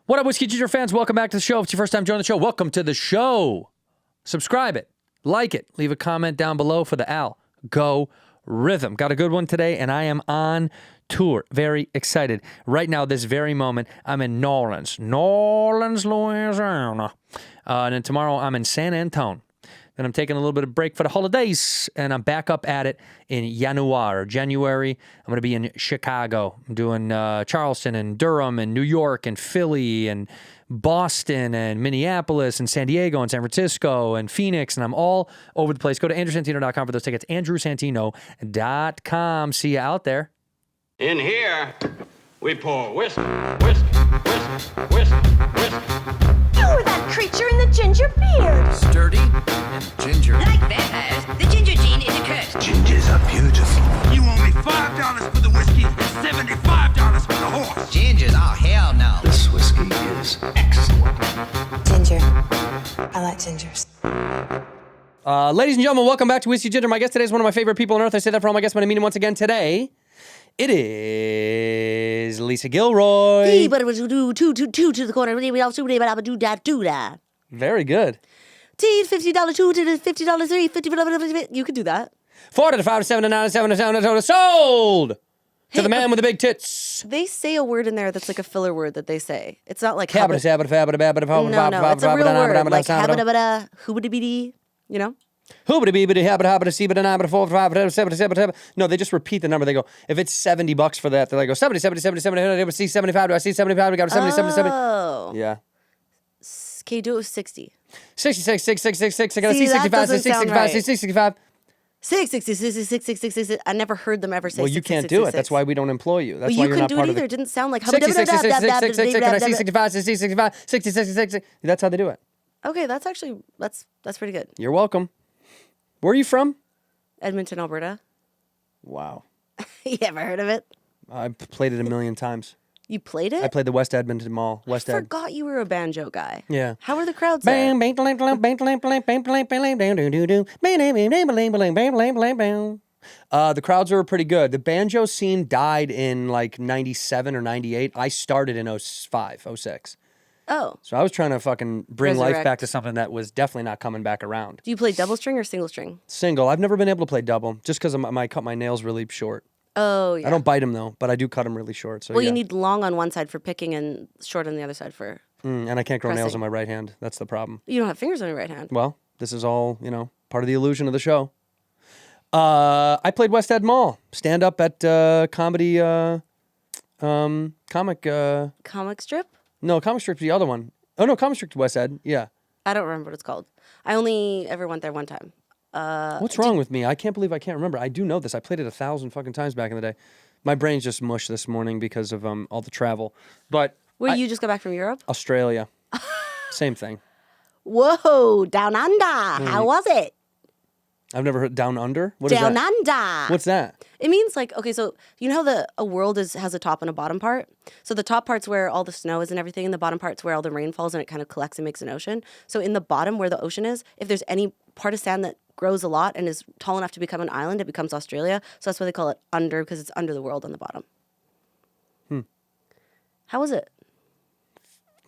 What up, Whiskey Ginger fans? Welcome back to the show. If it's your first time joining the show, welcome to the show. Subscribe it, like it, leave a comment down below for the algorithm. Got a good one today, and I am on tour. Very excited. Right now, this very moment, I'm in New Orleans, Louisiana. And then tomorrow, I'm in San Antonio. Then I'm taking a little bit of break for the holidays, and I'm back up at it in January. I'm going to be in Chicago. I'm doing Charleston and Durham and New York and Philly and Boston and Minneapolis and San Diego and San Francisco and Phoenix, and I'm all over the place. Go to andrewsantino.com for those tickets, andrewsantino.com. See you out there. In here, we pour whisk, whisk, whisk, whisk, whisk. You were that creature in the ginger beard. Sturdy and ginger. Like vampires, the ginger gene is a curse. Gingers are beautiful. You owe me $5 for the whiskey and $75 for the horse. Gingers? Oh, hell no. This whiskey is excellent. Ginger. I like gingers. Ladies and gentlemen, welcome back to Whiskey Ginger. My guest today is one of my favorite people on earth. I say that for all my guests, but I mean it once again today. It is Lisa Gilroy. But it was two to the corner. We also do that. Very good. T $50 two to the $50 three. $50. You could do that. 4 to the 5 to 7 to 9 to 7 to 7 to sold to the man with the big tits. They say a word in there that's like a filler word that they say. It's not like No, it's a real word. Like habada, hoobity, you know? No, they just repeat the number. They go, if it's $70 for that, they're like, go 70, 70, 70, 70, see 75, do I see 75? We got 70, 70, 70. Oh. Yeah. Can you do it with 60? 66, 6, 6, 6, 6. I got to See, see that 65, doesn't 65, sound 65, right. 65. 6. I never heard them ever say Well, you can't do it. That's why we don't employ you. That's Well, why you you're not couldn't do part it of either. it. It didn't sound like 60, 60, 60, 60, 60, can I see 65, 65, 65, 60. That's how they do it. Okay, that's actually that's pretty good. You're welcome. Where are you from? Edmonton, Alberta. Wow. You ever heard of it? I've played it a million times. You played it? I played the West Edmonton Mall. West I Ed. forgot you were a banjo guy. Yeah. How were the crowds there? The crowds were pretty good. The banjo scene died in like 97 or 98. I started in 05, 06. Oh. So I was trying to fucking bring life Resurrect. back to something that was definitely not coming back around. Do you play double string or single string? Single. I've never been able to play double just because I cut my nails really short. Oh, yeah. I don't bite them though, but I do cut them really short. So Well, yeah. you need long on one side for picking and short on the other side for... And I can't grow nails pressing. on my right hand. That's the problem. You don't have fingers on your right hand. Well, this is all, part of the illusion of the show. I played West Ed Mall. Stand up at comedy comic Comic strip? no, Comic Strip's the other one. Oh no, Comic Strip's West Ed. Yeah. I don't remember what it's called. I only ever went there one time. What's wrong with me? I can't believe I can't remember. I do know this. I played it 1,000 fucking times back in the day. My brain's just mush this morning because of all the travel. But You just got back from Europe? Australia. Same thing. Whoa, down under. How was it? I've never heard Down Under. What is Down that? under. What's that? It means like, okay, so you know how a world has a top and a bottom part? So the top part's where all the snow is and everything, and the bottom part's where all the rain falls and it kind of collects and makes an ocean. So in the bottom where the ocean is, if there's any part of sand that grows a lot and is tall enough to become an island, it becomes Australia. So that's why they call it under, because it's under the world on the bottom. How was it?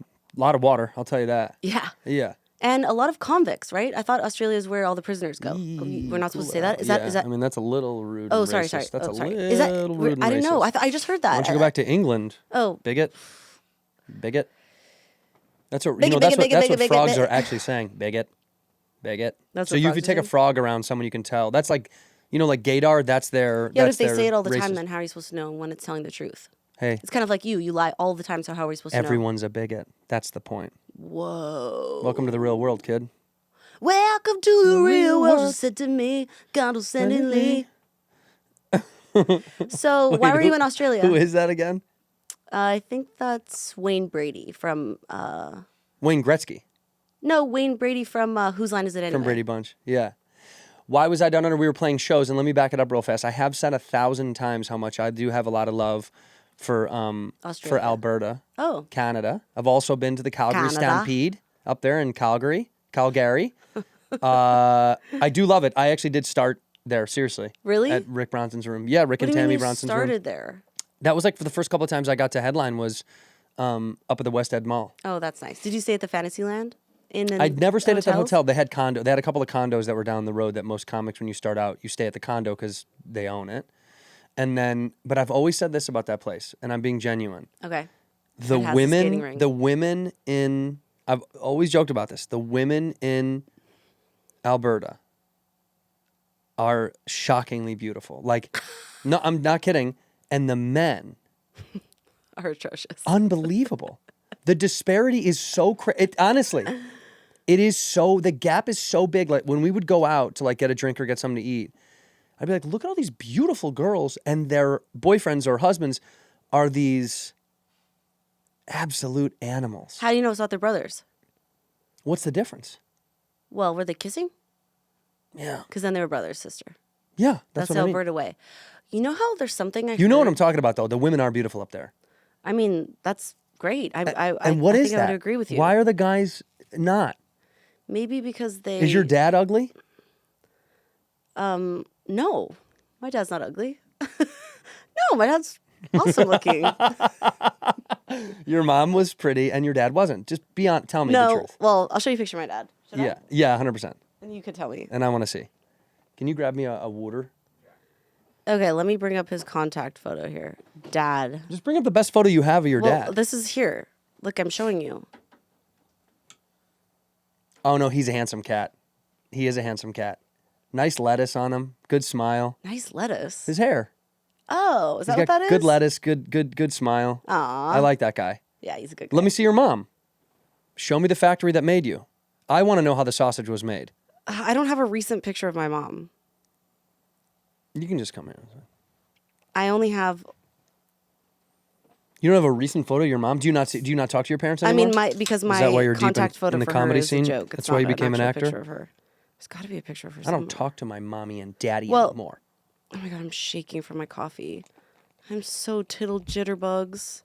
A lot of water, I'll tell you that. Yeah. Yeah. And a lot of convicts, right? I thought Australia is where all the prisoners go. We're not supposed to say that? Is that? I mean, that's a little rude. Oh, and sorry, racist. sorry. That's Oh, a sorry. little Is that? rude and I didn't know. racist. I just heard that. Why don't you go back to England? Oh. Bigot. Bigot. That's what Bigot, that's bigot, what bigot, bigot, frogs bigot. are actually saying. Bigot. Bigot. That's so what if frogs you are take a saying? frog around someone, you can tell. That's like, like gaydar. That's their. Yeah, but that's if they their say it all the racist. time, then how are you supposed to know when it's telling the truth? Hey, It's kind of like you. You lie all the time, so how are we supposed to know? everyone's a bigot. That's the point. Whoa. Welcome to the real world, kid. Welcome to the real world, she said to me. God will send in Lee. So, why were you in Australia? Who is that again? I think that's Wayne Brady from... Wayne Gretzky No, Wayne Brady from Whose Line Is It Anyway? from Brady Bunch. Yeah. Why was I down under? We were playing shows, and let me back it up real fast. I have said 1,000 times how much I do have a lot of love for Australia. Alberta, Oh. Canada. I've also been to the Calgary Canada. Stampede up there in Calgary. I do love it. I actually did start there, seriously. Really? At Rick Bronson's room. Yeah, Rick What and do you mean Tammy you Bronson's started room. there? That was like for the first couple of times I got to headline was up at the West Ed Mall. Oh, that's nice. Did you stay at the Fantasyland? I'd never stayed at the hotels? hotel. They had a couple of condos that were down the road that most comics, when you start out, you stay at the condo because they own it. And then, but I've always said this about that place, and I'm being genuine. Okay. The It has a skating women, rink. the women in, I've always joked about this. The women in Alberta are shockingly beautiful. Like, no, I'm not kidding. And the men, Are atrocious. unbelievable. The disparity is so honestly, it is so, the gap is so big. Like when we would go out to like get a drink or get something to eat, I'd be like, look at all these beautiful girls, and their boyfriends or husbands are these absolute animals. How do you know it's not their brothers? What's the difference? Well, were they kissing? Yeah. Because then they were brother sister. Yeah, That's what the I mean. Alberta way. You know how there's something I You know what heard? I'm talking about, though. The women are beautiful up there. I mean, that's great. And what I is think I that? would agree with you. Why are the guys not? Maybe because they... Is your dad ugly? No. My dad's not ugly. No, my dad's awesome looking. Your mom was pretty and your dad wasn't. Just tell me the No. truth. Well, I'll show you a picture of my dad. Should I? Yeah, 100%. And you could tell me. And I want to see. Can you grab me a water? Okay, let me bring up his contact photo here. Dad. Just bring up the best photo you have of your Well, dad. this is here. Look, I'm showing you. Oh, no, he's a handsome cat. He is a handsome cat. Nice lettuce on him. Good smile. Nice lettuce. His hair. Oh, is He's that got what that is? good lettuce, good smile. Aw. I like that guy. Yeah, he's a good guy. Let me see your mom. Show me the factory that made you. I want to know how the sausage was made. I don't have a recent picture of my mom. You can just come here. I only have... You don't have a recent photo of your mom? Do you not talk to your parents I anymore? mean, because my Is that why you're deep contact in photo the for comedy her is scene? a joke. That's It's why not you became an actual actor? picture of her. There's got to be a picture of her. I don't somewhere. talk to my mommy and daddy Well- anymore. Oh my God, I'm shaking from my coffee. I'm so tittle jitterbugs.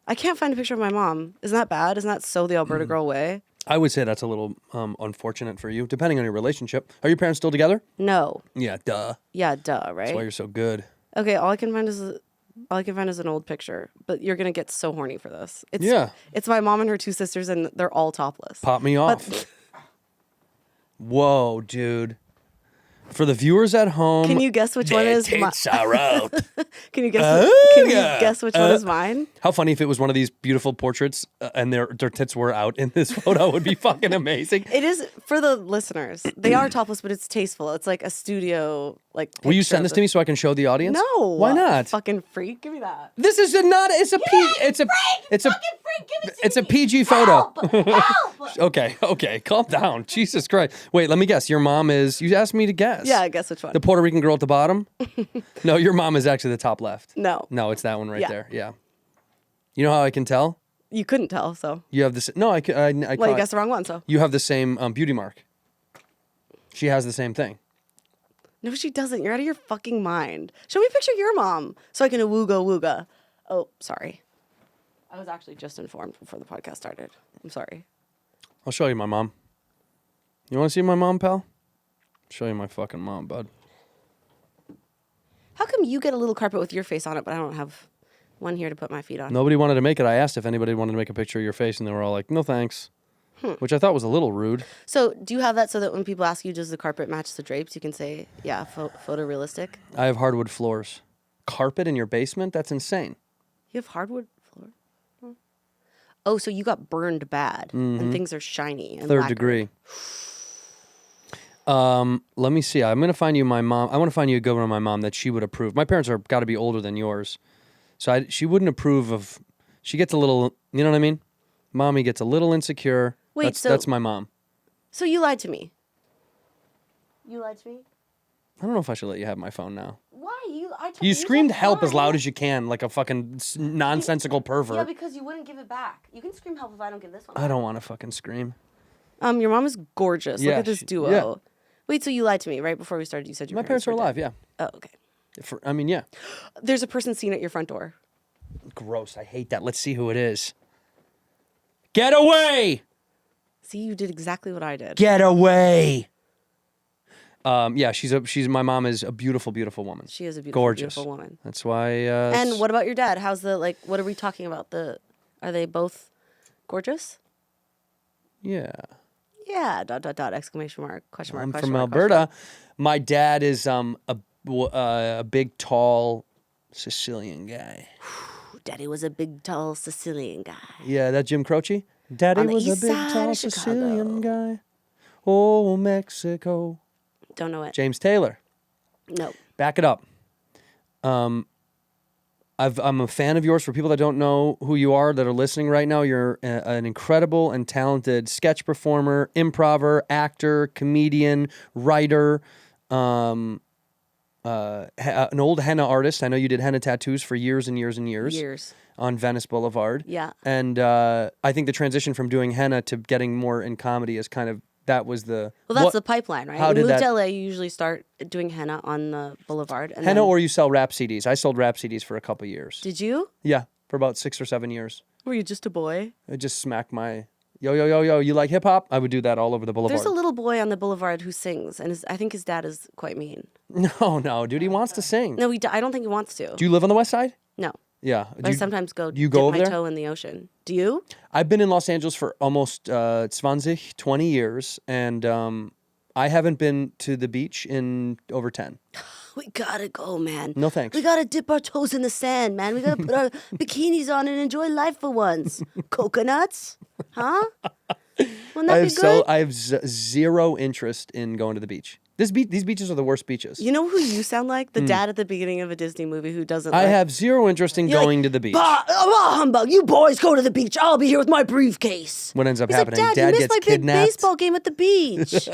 I can't find a picture of my mom. Isn't that bad? Isn't that so the Alberta girl way? I would say that's a little unfortunate for you, depending on your relationship. Are your parents still together? No. Yeah, duh. Yeah, duh, right? That's why you're so good. Okay, all I can find is an old picture, but you're gonna get so horny for this. It's, Yeah. It's my mom and her two sisters, and they're all topless. Pop me off. Whoa, dude. For the viewers at home, Can you guess which one is mine? are out. Can you guess which one is mine? How funny if it was one of these beautiful portraits and their tits were out in this photo. Would be fucking amazing. It is for the listeners. They are topless, but it's tasteful. It's like a studio Will you picture send of this to me so I can show the audience? No. Why not? Fucking freak. Give me that. This is it's a PG photo. Help! Okay, calm down. Jesus Christ. Wait, let me guess. Your mom is, you asked me to guess. Yeah, guess which one. The Puerto Rican girl at the bottom? No, your mom is actually the top left. No. No, it's that one right Yeah. there. Yeah. You know how I can tell? You couldn't tell, so. You have this. No, I Well, you caught- guessed the wrong one, so. You have the same beauty mark. She has the same thing. No, she doesn't. You're out of your fucking mind. Show me a picture of your mom so I can wooga. Oh, sorry. I was actually just informed before the podcast started. I'm sorry. I'll show you my mom. You want to see my mom, pal? I'll show you my fucking mom, bud. How come you get a little carpet with your face on it, but I don't have one here to put my feet on? Nobody wanted to make it. I asked if anybody wanted to make a picture of your face, and they were all like, no thanks. Which I thought was a little rude. So, do you have that so that when people ask you, does the carpet match the drapes, you can say, yeah, photorealistic? I have hardwood floors. Carpet in your basement? That's insane. You have hardwood floor? Oh, so you got burned bad, and things are shiny and Third lacquered. degree. Let me see. I'm going to find you my mom. I want to find you a good one of my mom that she would approve. My parents are got to be older than yours. So she wouldn't approve of, she gets a little, you know what I mean? Mommy gets a little insecure. Wait, that's my mom. So you lied to me. You lied to me? I don't know if I should let you have my phone now. Why? You screamed help as loud as you can, like a fucking nonsensical pervert. Yeah, because you wouldn't give it back. You can scream help if I don't give this one I don't want to fucking scream. Your mom is gorgeous. Look Yeah, at this duo. yeah. Wait, so you lied to me right before we started? You said your My parents are were alive, dead. yeah. Oh, okay. Yeah. There's a person seen at your front door. Gross. I hate that. Let's see who it is. Get away! See, you did exactly what I did. Get away! Yeah, my mom is a beautiful, beautiful woman. She is a beautiful, Gorgeous. beautiful woman. That's why. And what about your dad? How's what are we talking about? Are they both gorgeous? Yeah. Yeah. ... Exclamation mark. Question mark. I'm question from mark, question Alberta. mark. My dad is a big, tall Sicilian guy. Daddy was a big, tall Sicilian guy. Yeah, that Jim Croce? Daddy On the was a east big, side tall of Chicago. Sicilian guy. Oh, Mexico. Don't know it. James Taylor. No. Back it up. I'm a fan of yours. For people that don't know who you are, that are listening right now, you're an incredible and talented sketch performer, improver, actor, comedian, writer, an old henna artist. I know you did henna tattoos for years and years and years. Years. On Venice Boulevard. Yeah. And I think the transition from doing henna to getting more in comedy is kind of, that was the... Well, that's the pipeline, right? How You did move that... to LA, you usually start doing henna on the boulevard. And Henna then... or you sell rap CDs. I sold rap CDs for a couple years. Did you? Yeah, for about 6 or 7 years. Were you just a boy? I just smacked my... Yo, you like hip hop? I would do that all over the boulevard. There's a little boy on the boulevard who sings, and I think his dad is quite mean. No, dude, he wants to sing. No, I don't think he wants to. Do you live on the west side? No. Yeah. But I sometimes go do you dip go over my there? toe in the ocean. Do you? I've been in Los Angeles for almost 20 years, and I haven't been to the beach in over 10. We gotta go, man. No thanks. We gotta dip our toes in the sand, man. We gotta put our bikinis on and enjoy life for once. Coconuts? Huh? Wouldn't that be good? I have zero interest in going to the beach. These beaches are the worst beaches. You know who you sound like? The dad at the beginning of a Disney movie who doesn't I like... have zero interest in You're going like, to the beach. Bah, humbug! You boys go to the beach. I'll be here with my briefcase. What ends up He's happening? Like, Dad, you missed gets my kidnapped. big baseball game at the beach.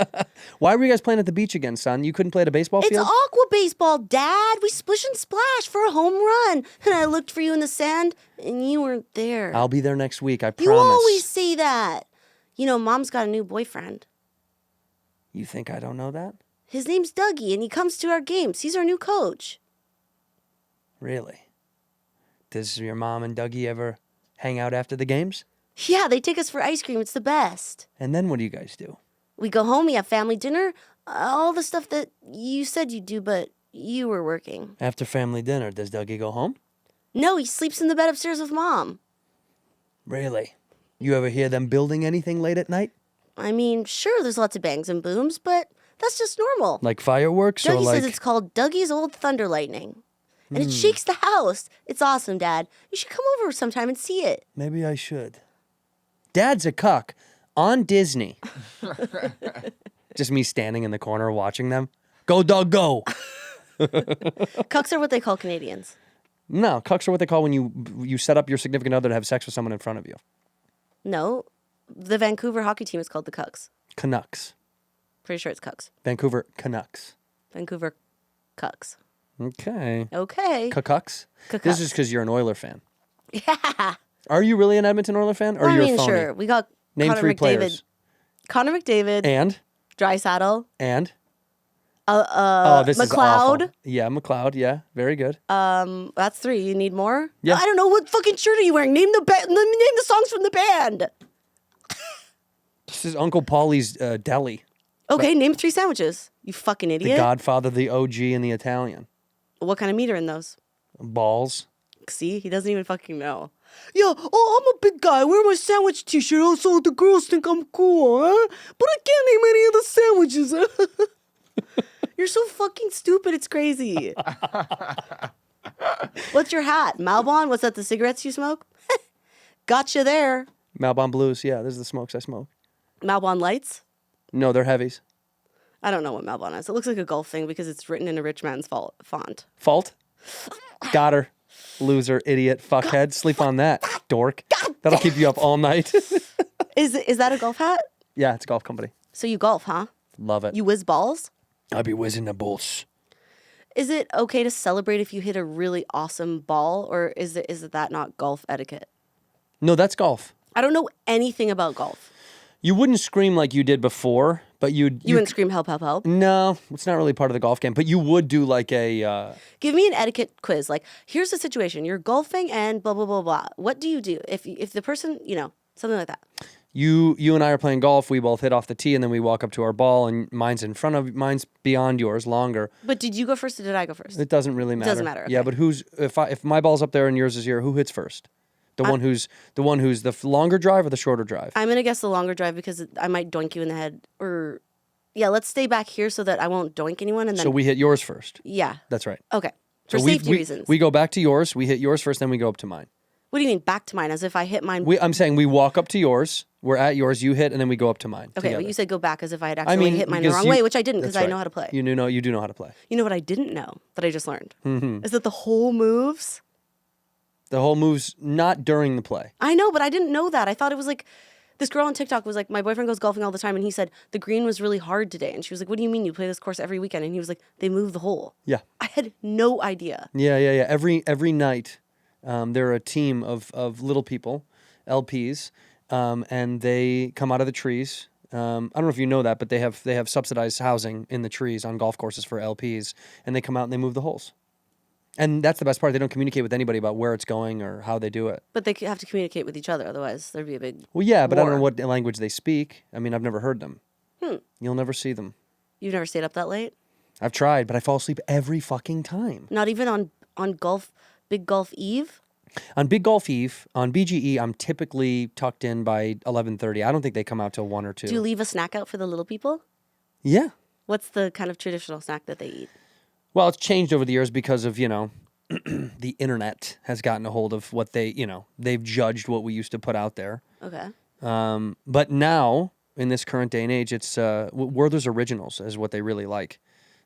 Why were you guys playing at the beach again, son? You couldn't play at a baseball It's field? aqua baseball, Dad. We splish and splash for a home run. And I looked for you in the sand, and you weren't there. I'll be there next week, I You promise. always say that. You know, Mom's got a new boyfriend. You think I don't know that? His name's Dougie, and he comes to our games. He's our new coach. Really? Does your mom and Dougie ever hang out after the games? Yeah, they take us for ice cream. It's the best. And then what do you guys do? We go home, we have family dinner, all the stuff that you said you'd do, but you were working. After family dinner, does Dougie go home? No, he sleeps in the bed upstairs with Mom. Really? You ever hear them building anything late at night? I mean, sure, there's lots of bangs and booms, but that's just normal. Like fireworks or Dougie like... says it's called Dougie's Old Thunder Lightning. And it shakes the house. It's awesome, Dad. You should come over sometime and see it. Maybe I should. Dad's a cuck on Disney. Just me standing in the corner watching them. Go, dog, go. Cucks are what they call Canadians. No, cucks are what they call when you set up your significant other to have sex with someone in front of you. No, the Vancouver hockey team is called the Cucks. Canucks. Pretty sure it's Cucks. Vancouver Canucks. Vancouver Cucks. Okay. Okay. Canucks? Canucks. This is because you're an Oiler fan. Yeah. Are you really an Edmonton Oiler fan? Or Well, I you're mean, a phony? sure. We got Name Connor 3 McDavid. players. Connor McDavid. And? Draisaitl. And? This is McLeod. awful. Yeah, McLeod. Yeah, very good. That's 3. You need more? Yeah. I don't know what fucking shirt are you wearing. Name the songs from the band. This is Uncle Paulie's deli. Okay, name 3 sandwiches. You fucking The idiot. Godfather, the OG, and the Italian. What kind of meat are in those? Balls. See, he doesn't even fucking know. Yeah, I'm a big guy. I wear my sandwich t-shirt so the girls think I'm cool, huh? But I can't name any of the sandwiches. You're so fucking stupid, it's crazy. What's your hat? Malbon? What's that, the cigarettes you smoke? Gotcha there. Malbon Blues. Yeah, this is the smokes I smoke. Malbon Lights? No, they're heavies. I don't know what Malbon is. It looks like a golf thing because it's written in a rich man's font. Fault? Got her. Loser, idiot, fuckhead. Sleep on that, dork. That'll keep you up all night. Is that a golf hat? Yeah, it's a golf company. So you golf, huh? Love it. You whiz balls? I'll be whizzing the balls. Is it okay to celebrate if you hit a really awesome ball, or is that not golf etiquette? No, that's golf. I don't know anything about golf. You wouldn't scream like you did before, but You wouldn't scream help, help, help. No, it's not really part of the golf game. But you would do like a. Give me an etiquette quiz. Like, here's the situation: you're golfing and blah blah blah blah. What do you do if the person, something like that? You and I are playing golf. We both hit off the tee, and then we walk up to our ball, and mine's beyond yours, longer. But did you go first or did I go first? It doesn't really matter. Doesn't matter. Yeah, Okay. but if my ball's up there and yours is here, who hits first? The one who's the longer drive or the shorter drive? I'm gonna guess the longer drive because I might doink you in the head. Or yeah, let's stay back here so that I won't doink anyone. And then So we hit yours first. yeah, That's right. okay. For So safety reasons. We go back to yours. We hit yours first, then we go up to mine. What do you mean back to mine? As if I hit mine. I'm saying we walk up to yours. We're at yours. You hit, and then we go up to mine. Okay, together. but you said go back as if I had actually hit mine the because wrong you- way, which I didn't because that's I right. know how to play. You do know how to play. You know what I didn't know that I just learned is that the whole moves. The whole move's not during the play. I know, but I didn't know that. I thought it was like this girl on TikTok was like, my boyfriend goes golfing all the time, and he said the green was really hard today, and she was like, "What do you mean you play this course every weekend?" And he was like, "They move the hole." Yeah. I had no idea. Yeah. Every night, there are a team of little people, LPs, and they come out of the trees. I don't know if you know that, but they have subsidized housing in the trees on golf courses for LPs, and they come out and they move the holes. And that's the best part. They don't communicate with anybody about where it's going or how they do it. But they have to communicate with each other, otherwise there'd be a big. Well, yeah, but I don't know war. what language they speak. I mean, I've never heard them. You'll never see them. You've never stayed up that late? I've tried, but I fall asleep every fucking time. Not even on Big Golf Eve? On Big Golf Eve, on BGE, I'm typically tucked in by 11:30. I don't think they come out till 1 or 2. Do you leave a snack out for the little people? Yeah. What's the kind of traditional snack that they eat? Well, it's changed over the years because of, the internet has gotten a hold of what they've judged what we used to put out there. Okay. But now, in this current day and age, it's Werther's Originals is what they really like.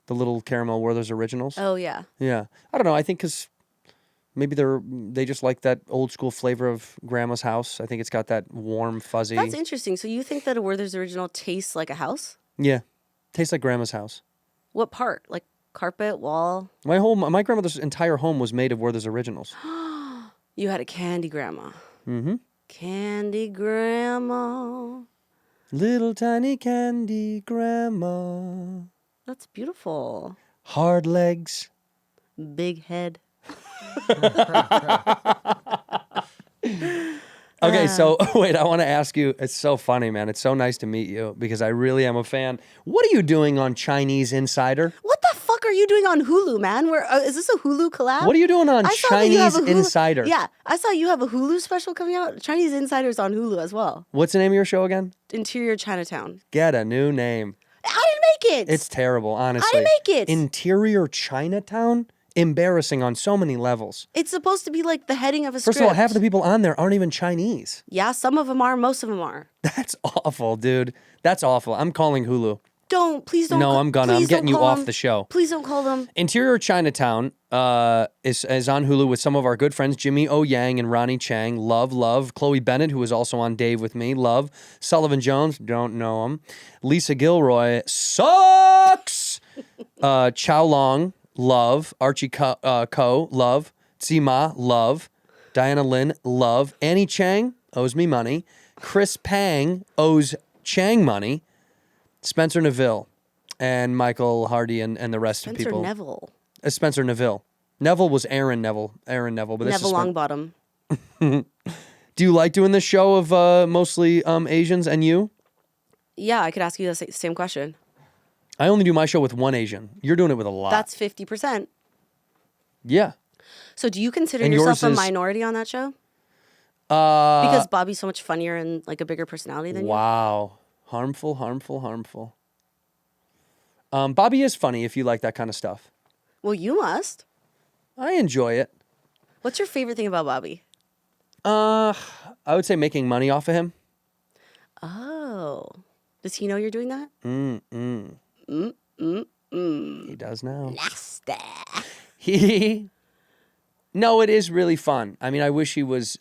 The little caramel Werther's Originals. Oh, yeah. Yeah. I don't know. I think because maybe they just like that old school flavor of Grandma's house. I think it's got that warm, fuzzy. That's interesting. So you think that a Werther's Original tastes like a house? Yeah. Tastes like Grandma's house. What part? Like carpet, wall? My grandmother's entire home was made of Werther's Originals. You had a candy grandma. Mm-hmm. Candy grandma. Little tiny candy grandma. That's beautiful. Hard legs. Big head. Okay, so wait, I want to ask you. It's so funny, man. It's so nice to meet you because I really am a fan. What are you doing on Chinese Insider? What the fuck are you doing on Hulu, man? Where is this a Hulu collab? What are you doing on I saw that you have Chinese a Hulu- Insider? Yeah, I saw you have a Hulu special coming out. Chinese Insider's on Hulu as well. What's the name of your show again? Interior Chinatown. Get a new name. I didn't make it. It's terrible, honestly. I didn't make it. Interior Chinatown? Embarrassing on so many levels. It's supposed to be like the heading of a script. First of all, half of the people on there aren't even Chinese. Yeah, some of them are. Most of them are. That's awful, dude. That's awful. I'm calling Hulu. Please don't. No, I'm gonna. I'm please getting don't you call off them. the show. Please don't call them. Interior Chinatown is on Hulu with some of our good friends, Jimmy O. Yang and Ronnie Chang. Love. Chloe Bennett, who is also on Dave with me. Love. Sullivan Jones, don't know him. Lisa Gilroy, sucks. Chow Long, love. Archie Ko, love. Tsima, love. Diana Lynn, love. Annie Chang owes me money. Chris Pang owes Chang money. Spencer Neville and Michael Hardy and the rest of people. Neville. Spencer Neville. Neville was Aaron Neville. But this Neville is Longbottom. Do you like doing this show of mostly Asians and you? Yeah, I could ask you the same question. I only do my show with one Asian. You're doing it with a lot. That's 50%. Yeah. So do you consider And yourself a yours is- minority on that show? Because Bobby's so much funnier and like a bigger personality than you? Wow. Harmful. Bobby is funny if you like that kind of stuff. Well, you must. I enjoy it. What's your favorite thing about Bobby? I would say making money off of him. Oh. Does he know you're doing that? He does now. Nasty. No, it is really fun. I mean, I wish he was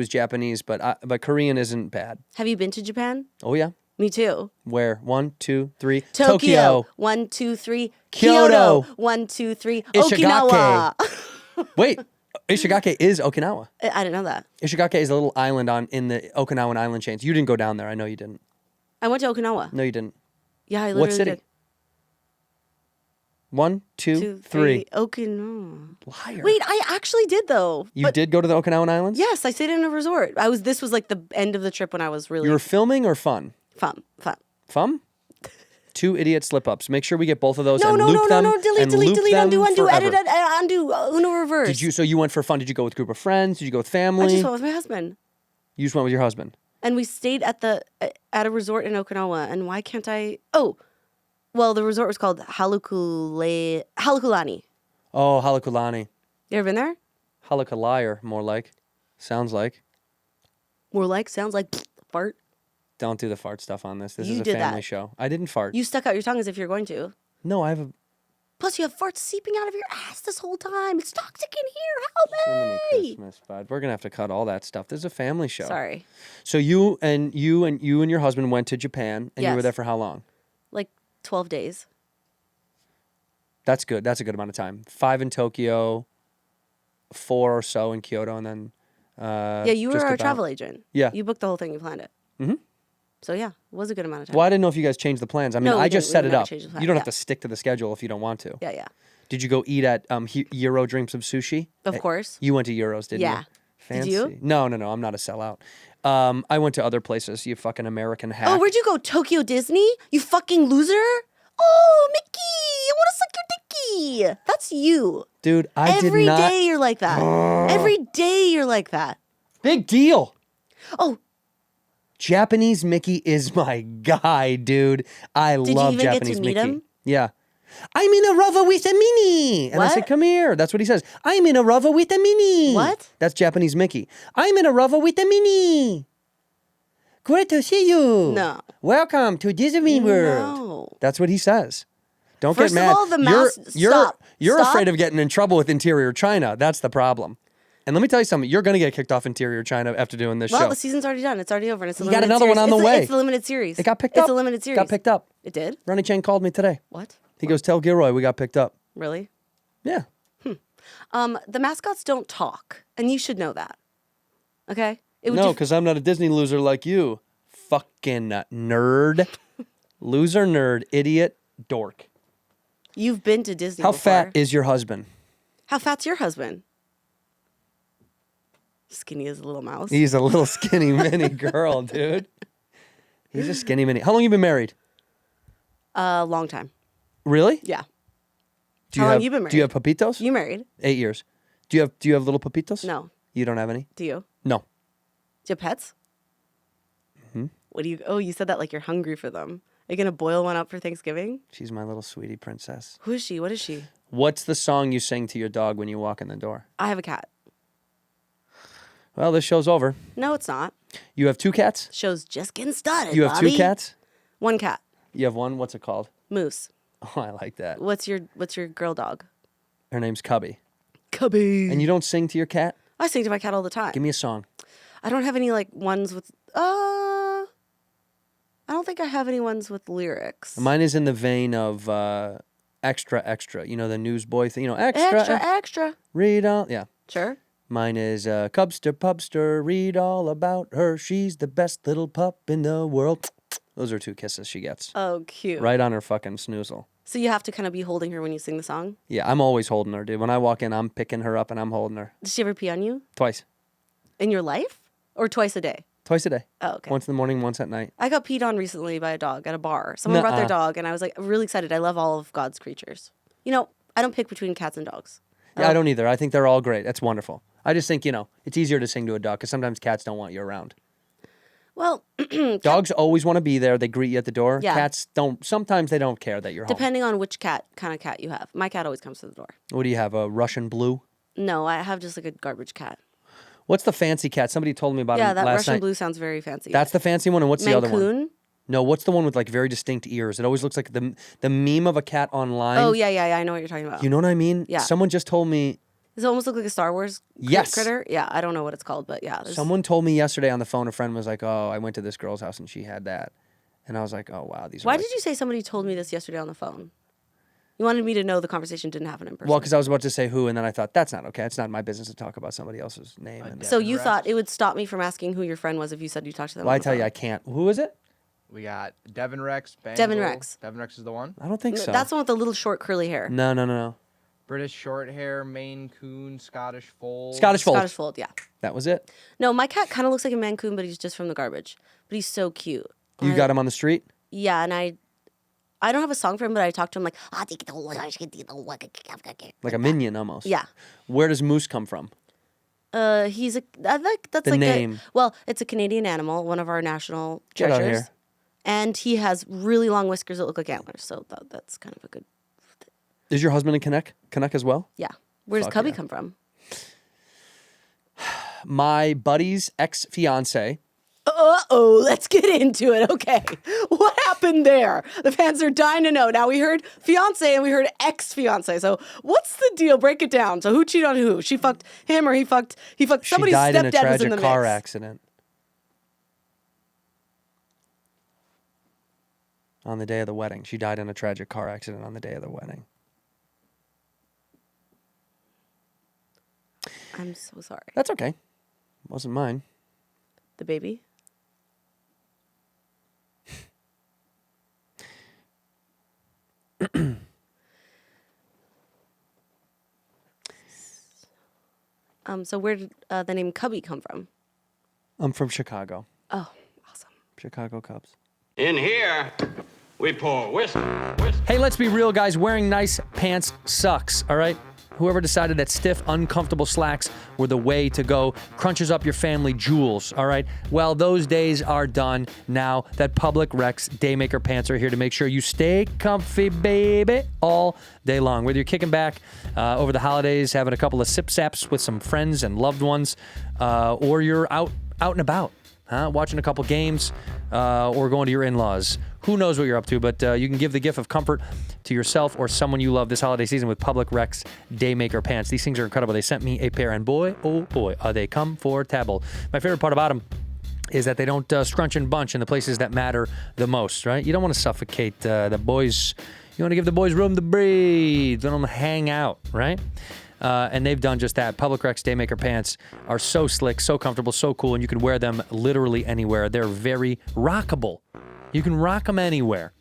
Japanese, but Korean isn't bad. Have you been to Japan? Oh yeah. Me too. Where? 1, 2, 3. Tokyo. 1, 2, 3. Kyoto. 1, 2, 3. Ishigaki. Okinawa. Wait, Ishigaki is Okinawa. I didn't know that. Ishigaki is a little island in the Okinawan island chains. You didn't go down there. I know you didn't. I went to Okinawa. No, you didn't. Yeah, I literally What city? did. 1, 2, 2, 3. 3. Okinawa. Liar. Wait, I actually did though. You But did go to the Okinawan Islands? yes, I stayed in a resort. This was like the end of the trip when I was really You were filming or fun? fun. Fun? 2 idiot slip-ups. Make sure we get both of those No, and no, loop no, no, them. no. Delete, and delete, loop delete, them undo, undo, forever. edit, undo, Uno reverse. So you went for fun. Did you go with a group of friends? Did you go with family? I just went with my husband. You just went with your husband. And we stayed at a resort in Okinawa. And why can't I? Oh, well, the resort was called Halekulani. Oh, Halekulani. You ever been there? Halekulire, more like. Sounds like. More like, sounds like fart. Don't do the fart stuff on this. This You is a did family that. show. I didn't fart. You stuck out your tongue as if you're going to. No, I have a... Plus, you have farts seeping out of your ass this whole time. It's toxic in here. Jiminy Help me! Christmas, bud. We're gonna have to cut all that stuff. This is a family show. Sorry. So you and your husband went to Japan, and you were Yes. there for how long? Like 12 days. That's good. That's a good amount of time. 5 in Tokyo, 4 or so in Kyoto, and then. Yeah, you were just our about- travel agent. Yeah. You booked the whole thing. You planned it. Mhm. So yeah, it was a good amount of time. Well, I didn't know if you guys changed the plans. I mean, No, we I just didn't. set We it never up. changed the plan. You don't have Yeah. to stick to the schedule if you don't want to. Yeah, yeah. Did you go eat at Euro Dreams of Sushi? Of course. You went to Euros, didn't you? Yeah. Fancy. Did you? No. I'm not a sellout. I went to other places. You fucking American hack. Oh, where'd you go? Tokyo Disney? You fucking loser! Oh, Mickey! I want to suck your dicky! That's you. Dude, I Every did not. day you're like that. Every day you're like that. Big deal. Oh, Japanese Mickey is my guy, dude. I you love even get to Japanese meet Mickey. him? Yeah. I'm in a rover with a mini. And I What? said, come here. That's what he says. I'm in a rover with a mini. What? That's Japanese Mickey. I'm in a rover with a mini. Great to see you. No. Welcome to Disney World. no. That's what he says. Don't First get of mad. all, the mouse- stop. You're Stop. afraid of getting in trouble with Interior China. That's the problem. And let me tell you something. You're going to get kicked off Interior China after doing this Well, show. the season's already done. It's already over. And it's a You got limited another one series. on the It's way. It's the limited series. It got picked up. It's a limited series. Got picked up. It did? Ronnie Chang called me today. What? He goes, tell Gilroy we got picked up. Really? Yeah. The mascots don't talk, and you should know that. Okay? It would No, just- because I'm not a Disney loser like you. Fucking nerd. Loser, nerd, idiot, dork. you've been to Disney How before. fat is your husband? How fat's your husband? Skinny as a little mouse. He's a little skinny mini girl, dude. He's a skinny mini. How long you been married? A long time. Really? Yeah. Do How long have, you been married? Do you have papitos? You married? 8 years. Do you have little papitos? No. You don't have any? Do you? No. Do you have pets? Hmm? What do you? Oh, you said that like you're hungry for them. Are you gonna boil one up for Thanksgiving? She's my little sweetie princess. Who is she? What is she? What's the song you sing to your dog when you walk in the door? I have a cat. Well, this show's over. No, it's not. You have 2 cats? Show's just getting started. You have Bobby. 2 cats? One cat. You have one? What's it called? Moose. Oh, I like that. What's your girl dog? Her name's Cubby. Cubby. And you don't sing to your cat? I sing to my cat all the time. Give me a song. I don't have any like ones with. I don't think I have any ones with lyrics. Mine is in the vein of extra, extra. You know, the newsboy thing. You know, extra, extra. read all. Yeah. Sure. Mine is Cubster, Pubster, read all about her. She's the best little pup in the world. Those are 2 kisses she gets. Oh, cute. Right on her fucking snoozle. So you have to kind of be holding her when you sing the song. Yeah, I'm always holding her, dude. When I walk in, I'm picking her up and I'm holding her. Does she ever pee on you Twice. in your life, or twice a day? Twice a day. Oh, okay. Once in the morning, once at night. I got peed on recently by a dog at a bar. Someone brought their Nuh-uh. dog, and I was like really excited. I love all of God's creatures. You know, I don't pick between cats and dogs. Yeah, I don't either. I think they're all great. That's wonderful. I just think, you know, it's easier to sing to a dog because sometimes cats don't want you around. Well, Dogs always want to be there. They greet you at the door. Yeah. Cats don't. Sometimes they don't care that you're home. depending on which kind of cat you have. My cat always comes to the door. What do you have? A Russian blue? No, I have just like a garbage cat. What's the fancy cat? Somebody told me about Yeah, him that last Russian night. blue sounds very fancy. That's the fancy one, and what's the other one? Mancoon? No, what's the one with like very distinct ears? It always looks like the meme of a cat online. Oh, yeah. I know what you're talking about. You know what I mean? Yeah. Someone just told me. Does it almost look like a Star Wars Yes. critter? Yeah, I don't know what it's called, but yeah. Someone told me yesterday on the phone. A friend was like, "Oh, I went to this girl's house and she had that," and I was like, "Oh wow, these." Why are did you say somebody told me this yesterday on the phone? You wanted me to know the conversation didn't happen in person. Well, because I was about to say who, and then I thought that's not okay. It's not my business to talk about somebody else's name. And So you thought it would stop me from asking who your friend was if you said you talked to them? well, on I the tell you, phone? I can't. Who is it? We got Devin Rex, Banjo. Devin Rex. Devin Rex is the one. I don't think so. That's the one with the little short curly hair. No. British short hair, Maine Coon, Scottish Fold. Scottish Fold. Scottish Fold, yeah. That was it. No, my cat kind of looks like a Mancoon, but he's just from the garbage. But he's so cute. You got him on the street. Yeah, and I I don't have a song for him, but I talk to him like Like a minion almost. Yeah. Where does moose come from? He's a that's The like name. it's a Canadian animal, one of our national Get out treasures. here. And he has really long whiskers that look like antlers, so that's kind of a good. Is your husband a Canuck as well? Yeah. Where does Fuck Cubby yeah. come from? My buddy's ex-fiance. Uh-oh, let's get into it. Okay. What happened there? The fans are dying to know. Now we heard fiance and we heard ex-fiance. So what's the deal? Break it down. So who cheated on who? She fucked him or he fucked somebody's She died in a stepdad was in tragic the car mix. accident. On the day of the wedding. She died in a tragic car accident on the day of the wedding. I'm so sorry. That's okay. Wasn't mine. The baby? So where did the name Cubby come from? I'm from Chicago. Oh, awesome. Chicago Cubs. In here, we pour whiskey. Hey, let's be real, guys. Wearing nice pants sucks, all right? Whoever decided that stiff, uncomfortable slacks were the way to go crunches up your family jewels, all right? Well, those days are done now that Public Recs Daymaker pants are here to make sure you stay comfy, baby, all day long. Whether you're kicking back over the holidays, having a couple of sip-saps with some friends and loved ones, or you're out and about, watching a couple games, or going to your in-laws. Who knows what you're up to, but you can give the gift of comfort to yourself or someone you love this holiday season with Public Recs Daymaker pants. These things are incredible. They sent me a pair, and boy, oh boy, are they comfortable. My favorite part about them is that they don't scrunch and bunch in the places that matter the most, right? You don't want to suffocate the boys. You want to give the boys room to breathe. Let them hang out, right? And they've done just that. Public Recs Daymaker pants are so slick, so comfortable, so cool, and you can wear them literally anywhere. They're very rockable. You can rock them anywhere.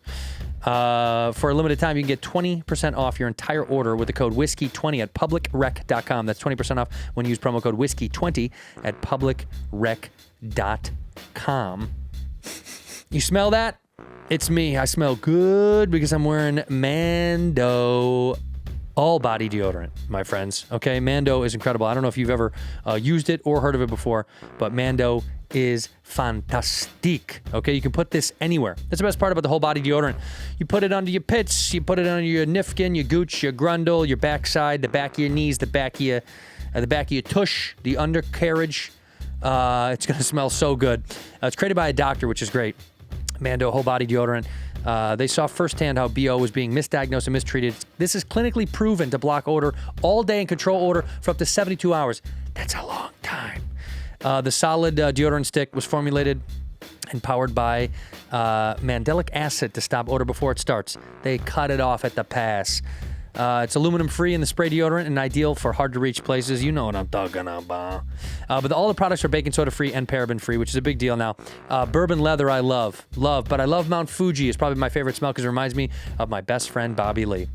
For a limited time, you can get 20% off your entire order with the code whiskey20 at publicrec.com. That's 20% off when you use promo code whiskey20 at publicrec.com. You smell that? It's me. I smell good because I'm wearing Mando all body deodorant, my friends. Okay, Mando is incredible. I don't know if you've ever used it or heard of it before, but Mando is fantastic. Okay, you can put this anywhere. That's the best part about the whole body deodorant. You put it under your pits, you put it under your nifkin, your gooch, your grundle, your backside, the back of your knees, the back of your tush, the undercarriage. It's gonna smell so good. It's created by a doctor, which is great. Mando whole body deodorant. They saw firsthand how BO was being misdiagnosed and mistreated. This is clinically proven to block odor all day and control odor for up to 72 hours. That's a long time. The solid deodorant stick was formulated and powered by mandelic acid to stop odor before it starts. They cut it off at the pass. It's aluminum-free in the spray deodorant and ideal for hard-to-reach places. You know what I'm talking about. But all the products are baking soda-free and paraben-free, which is a big deal now. Bourbon leather I love, but I love Mount Fuji. It's probably my favorite smell because it reminds me of my best friend, Bobby Lee.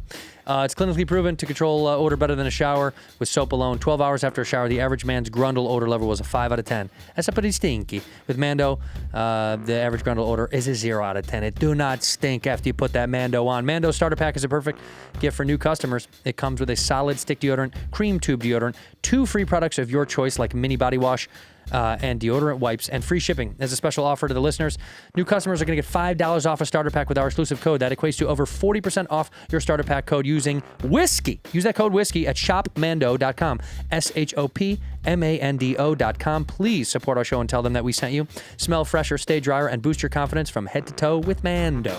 It's clinically proven to control odor better than a shower with soap alone. 12 hours after a shower, the average man's grundle odor level was a 5 out of 10. That's pretty stinky. With Mando, the average grundle odor is a 0 out of 10. It do not stink after you put that Mando on. Mando starter pack is a perfect gift for new customers. It comes with a solid stick deodorant, cream tube deodorant, 2 free products of your choice like mini body wash, and deodorant wipes, and free shipping. As a special offer to the listeners, new customers are going to get $5 off a starter pack with our exclusive code. That equates to over 40% off your starter pack code using whiskey. Use that code whiskey at shopmando.com. shopmando.com. Please support our show and tell them that we sent you. Smell fresher, stay drier, and boost your confidence from head to toe with Mando.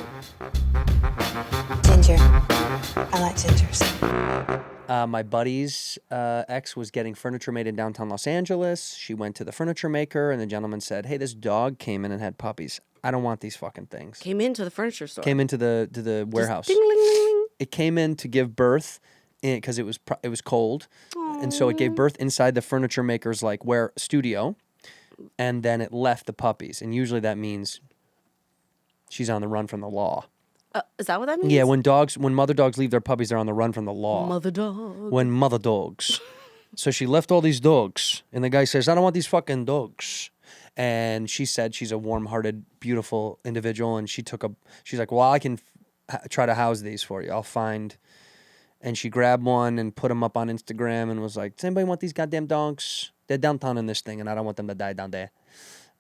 Ginger. I like gingers. My buddy's ex was getting furniture made in downtown Los Angeles. She went to the furniture maker, and the gentleman said, "Hey, this dog came in and had puppies. I don't want these fucking things." Came into the furniture store. Came into the warehouse. Ding, ling, ling, ling. It came in to give birth because it was cold, and so it gave birth inside the furniture maker's studio, and then it left the puppies. And usually that means she's on the run from the law. Is that what that means? Yeah, when mother dogs leave their puppies, they're on the run from the law. Mother dog. When mother dogs. So she left all these dogs, and the guy says, "I don't want these fucking dogs." And she said she's a warm-hearted, beautiful individual, and she's like, "Well, I can try to house these for you. I'll find. And she grabbed one and put them up on Instagram and was like, does anybody want these goddamn donks? They're downtown in this thing, and I don't want them to die down there.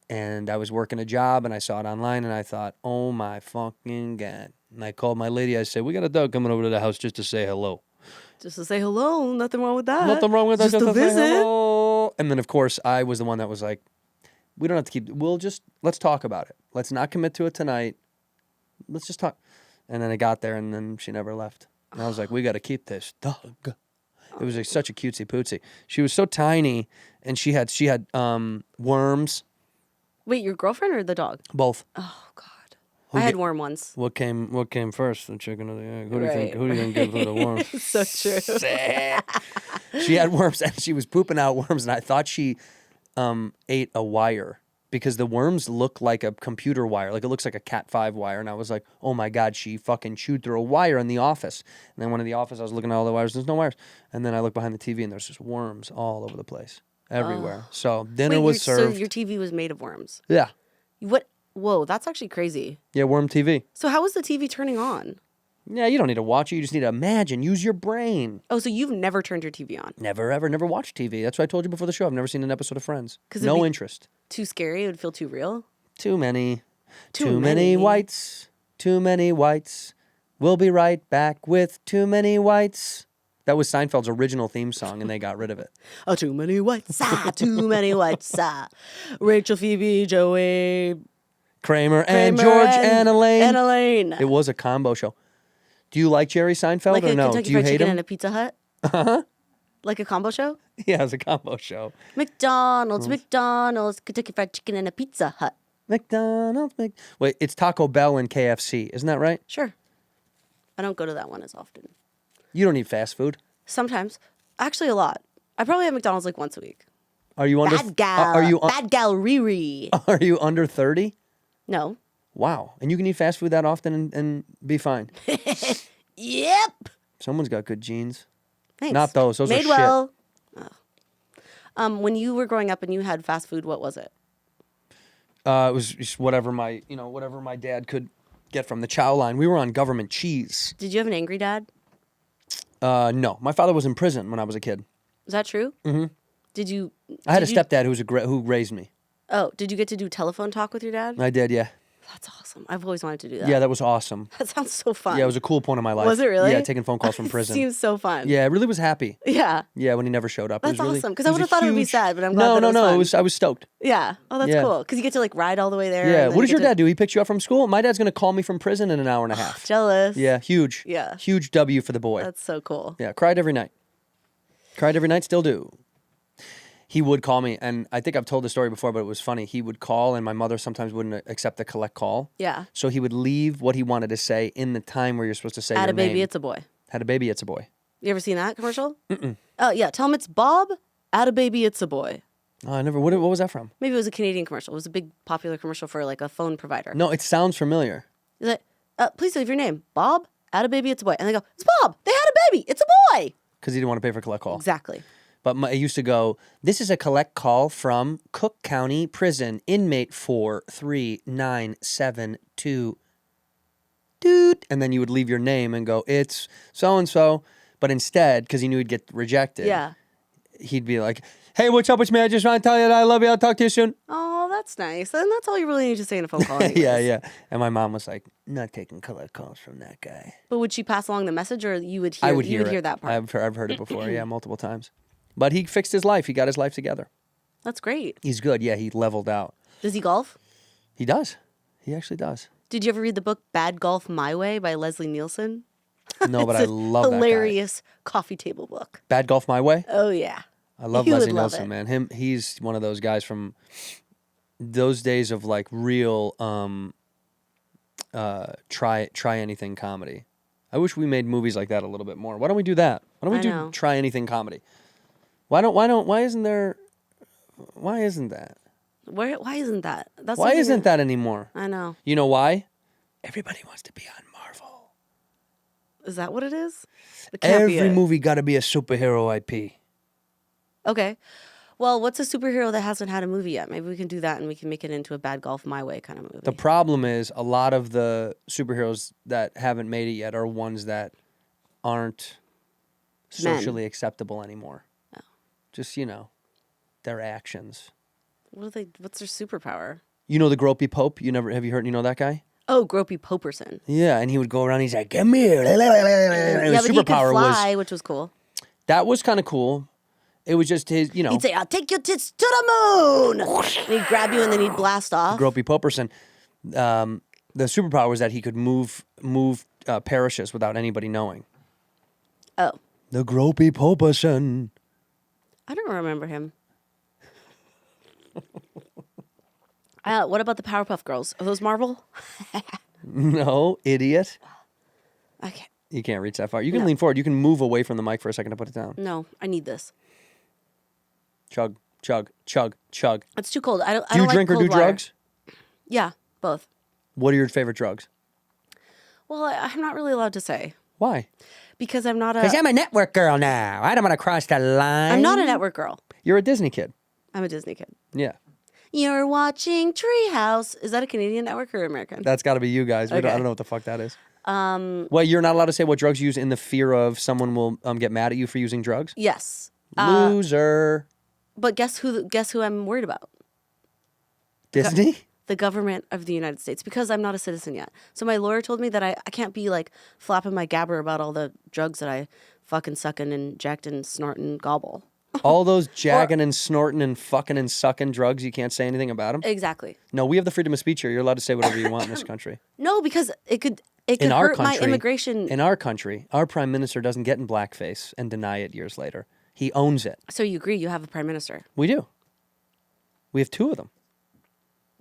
And I was working a job, and I saw it online, and I thought, oh, my fucking God. And I called my lady. I said, we got a dog coming over to the house just to say hello. Just to say hello. Nothing wrong with that. Nothing wrong with that. Just to say visit. hello. And then, of course, I was the one that was like, we don't have to keep, let's talk about it. Let's not commit to it tonight. Let's just talk. And then I got there, and then she never left. And I was like, we got to keep this dog. It was like such a cutesy pootsy. She was so tiny, and she had worms. Wait, your girlfriend or the dog? Both. Oh God, I had worm once. What came first, the chicken or the egg? Who do you Right, think? Who do you think gave her the worms? So true. She had worms, and she was pooping out worms, and I thought she ate a wire. Because the worms look like a computer wire, like it looks like a Cat 5 wire. And I was like, oh my God, she fucking chewed through a wire in the office. And then one in the office, I was looking at all the wires, there's no wires. And then I looked behind the TV and there's just worms all over the place, everywhere. So dinner was served. So your TV was made of worms. Yeah. What? Whoa, that's actually crazy. Yeah, worm TV. So how was the TV turning on? Yeah, you don't need to watch it. You just need to imagine. Use your brain. Oh, so you've never turned your TV on? Never, ever, never watched TV. That's what I told you before the show. I've never seen an episode of Friends. it'd No be interest. Too scary? It would feel too real? Too many. Too many. Whites. Too many whites. We'll be right back with Too Many Whites. That was Seinfeld's original theme song, and they got rid of it. Oh, too many whites. Too many whites. Rachel, Phoebe, Joey, Kramer and George and Elaine. And Elaine. It was a combo show. Do you like Jerry Seinfeld Like or a no? Kentucky Do you Fried hate Chicken him? and a Pizza Hut? Uh-huh. Like a combo show? Yeah, it was a combo show. McDonald's, Kentucky Fried Chicken and a Pizza Hut. McDonald's. Wait, it's Taco Bell and KFC. Isn't that right? Sure. I don't go to that one as often. You don't eat fast food. Sometimes. Actually, a lot. I probably have McDonald's like once a week. Are you under? Bad gal. Bad gal Riri. Are you under 30? No. Wow. And you can eat fast food that often and be fine. Yep. Someone's got good genes. Thanks. Not those. Those Made are well. Oh. When you were growing up and you had fast food, what was it? It was just whatever my dad could get from the chow line. We were on government cheese. Did you have an angry dad? No. My father was in prison when I was a kid. Is that true? Mm-hmm. Did you? I had a stepdad who raised me. Oh, did you get to do telephone talk with your dad? I did, yeah. That's awesome. I've always wanted to do that. Yeah, that was awesome. That sounds so fun. Yeah, it was a cool point in my life. Was it really? Yeah, taking phone calls from It prison. seems so fun. Yeah, I really was happy. Yeah. Yeah, when he never showed up. That's it was really, awesome. Because I would have thought it would be sad, but I'm glad No, that no, it was fun. I was stoked. Yeah. Oh, that's Yeah. cool. Because you get to like ride all the way there. Yeah. and then What does you your get dad do? He picks you up from school? My dad's going to call me from prison in an hour and a half. Jealous. Yeah, huge. Yeah. Huge W for the boy. That's so cool. Yeah, cried every night. Cried every night, still do. He would call me, and I think I've told the story before, but it was funny. He would call, and my mother sometimes wouldn't accept the collect call. Yeah. So he would leave what he wanted to say in the time where you're supposed to say Had your a baby, name. it's a boy. Had a baby, it's a boy. You ever seen that commercial? Mm-mm. Oh, yeah. Tell him it's Bob. Had a baby, it's a boy. Oh, I never. What was that from? Maybe it was a Canadian commercial. It was a big popular commercial for like a phone provider. No, it sounds familiar. He's like, please leave your name. Bob. Had a baby, it's a boy. And they go, it's Bob. They had a baby. It's a boy. Because he didn't want to pay for collect call. Exactly. But it used to go, this is a collect call from Cook County Prison, inmate 43972. Dude. And then you would leave your name and go, it's so-and-so. But instead, because he knew he'd get rejected, Yeah. he'd be like, hey, what's up with me? I just want to tell you that I love you. I'll talk to you soon. Oh, that's nice. And that's all you really need to say in a phone call. anyways. Yeah. And my mom was like, not taking collect calls from that guy. But would she pass along the message, or you would hear? I would you would it. hear that part. I've heard it before, yeah, multiple times. But he fixed his life. He got his life together. That's great. He's good. Yeah, he leveled out. Does he golf? He does. He actually does. Did you ever read the book Bad Golf My Way by Leslie Nielsen? No, but It's I a love that guy. hilarious coffee table book. Bad Golf My Way? Oh yeah. I love You would Leslie love Nielsen, it. man. He's one of those guys from those days of like real try anything comedy. I wish we made movies like that a little bit more. Why don't we do that? Why don't we I do know. try anything comedy? Why isn't that? Why isn't that? That's Why something isn't that anymore? I know. You know why? Everybody wants to be on Marvel. Is that what it is? It can't be Every it. movie got to be a superhero IP. Okay. Well, what's a superhero that hasn't had a movie yet? Maybe we can do that and we can make it into a Bad Golf My Way kind of movie. The problem is a lot of the superheroes that haven't made it yet are ones that aren't socially acceptable anymore. Oh. Just, their actions. What's their superpower? You know the Gropey Pope? You know that guy? Oh, Gropey Poperson. Yeah, and he would go around, he's like, come here. And Yeah, his but he could superpower fly, which was cool. that was kind of cool. It was just his, He'd say, I'll take your tits to the moon! And he'd grab you and then he'd blast off. Gropey Poperson. The superpower was that he could move parishes without anybody knowing. Oh. The Gropey Poperson. I don't remember him. What about the Powerpuff Girls? Are those Marvel? No, idiot. Okay. You can't reach that far. You can lean forward. You can move away from the mic for a second to put it down. No, I need this. Chug, chug, chug, chug. It's too cold. I don't Do you like drink or cold do water. drugs? Yeah, both. What are your favorite drugs? Well, I'm not really allowed to say. Why? Because I'm not a... Because I'm a network girl now. I don't want to cross the line. I'm not a network girl. You're a Disney kid. I'm a Disney kid. Yeah. You're watching Treehouse. Is that a Canadian network or American? That's got to be you guys. I Okay. don't know what the fuck that is. Well, you're not allowed to say what drugs you use in the fear of someone will get mad at you for using drugs? Yes. Loser. But guess who I'm worried about? Disney? The government of the United States, because I'm not a citizen yet. So my lawyer told me that I can't be like flapping my gabber about all the drugs that I fucking sucking and jacked and snorting and gobble. All those jagging and snorting and fucking and sucking drugs, you can't say anything about them? Exactly. No, we have the freedom of speech here. You're allowed to say whatever you want in this country. No, because it could In our hurt my country, immigration. In our country, our prime minister doesn't get in blackface and deny it years later. He owns it. So you agree you have a prime minister? We do. We have two of them.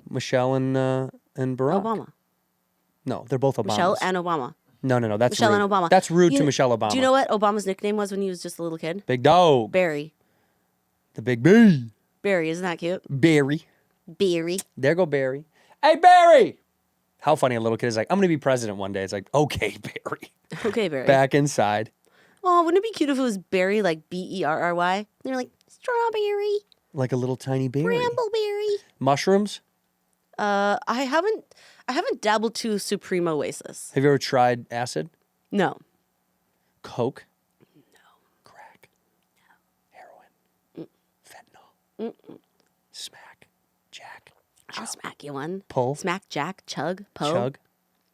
Michelle and Barack. Obama. No, they're both Obamas. Michelle and Obama. No, that's Michelle rude. and Obama. That's rude to Michelle Obama. Do you know what Obama's nickname was when he was just a little kid? Big dog. Barry. The big B. Barry, isn't that cute? Barry. Barry. There go Barry. Hey, Barry! How funny a little kid is like, I'm going to be president one day. It's like, okay, Barry. Okay, Barry. Back inside. Oh, wouldn't it be cute if it was Berry, like Berry? And they're like, strawberry, Like a little tiny berry. brambleberry. Mushrooms? I haven't dabbled to Supreme Oasis. Have you ever tried acid? No. Coke? No. Crack? No. Heroin? Fentanyl? Smack? Jack? I'll smack you one. Pull? Smack, jack, chug, po. Chug?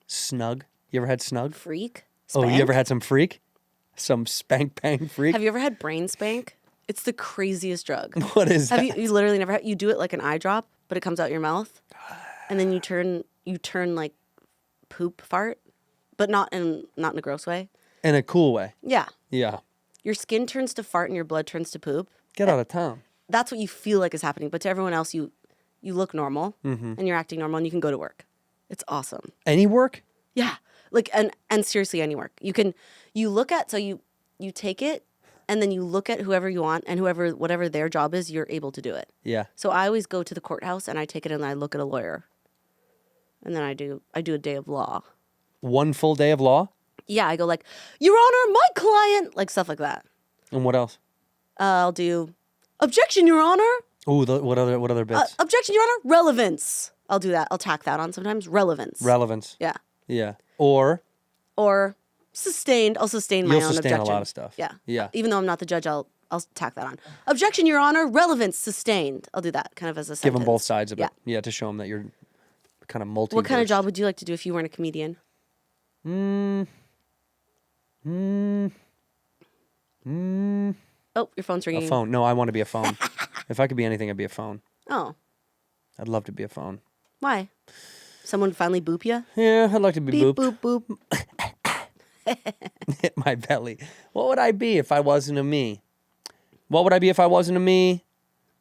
Snug? You ever had snug? Freak. Oh, Spank. you ever had some freak? Some spank bang freak? Have you ever had brain spank? It's the craziest drug. What is Have that? you literally never had, you do it like an eye drop, but it comes out your mouth. And then you turn like poop fart, but not in a gross way. In a cool way. Yeah. Yeah. Your skin turns to fart and your blood turns to poop. Get out of town. That's what you feel like is happening. But to everyone else, you look normal and you're acting normal and you can go to work. It's awesome. Any work? Yeah. Like, and seriously, any work. You take it and then you look at whoever you want and whatever their job is, you're able to do it. Yeah. So I always go to the courthouse and I take it and I look at a lawyer. And then I do a day of law. One full day of law? Yeah, I go like, Your Honor, my client, like stuff like that. And what else? I'll do objection, Your Honor. Ooh, what other bits? Objection, Your Honor. Relevance. I'll do that. I'll tack that on sometimes. Relevance. Relevance. Yeah. Yeah. Or Sustained. I'll sustain my you'll own sustain objection. a lot of stuff. Yeah. Yeah. Even though I'm not the judge, I'll tack that on. Objection, Your Honor. Relevance. Sustained. I'll do that kind of as a sentence. Give them both sides of Yeah. it. Yeah, to show them that you're kind of multi. What kind of job would you like to do if you weren't a comedian? Oh, your phone's ringing. A phone. No, I want to be a phone. If I could be anything, I'd be a phone. Oh. I'd love to be a phone. Why? Someone finally boop you? Yeah, I'd like to be Beep, booped. boop, boop. Hit my belly. What would I be if I wasn't a me? What would I be if I wasn't a me?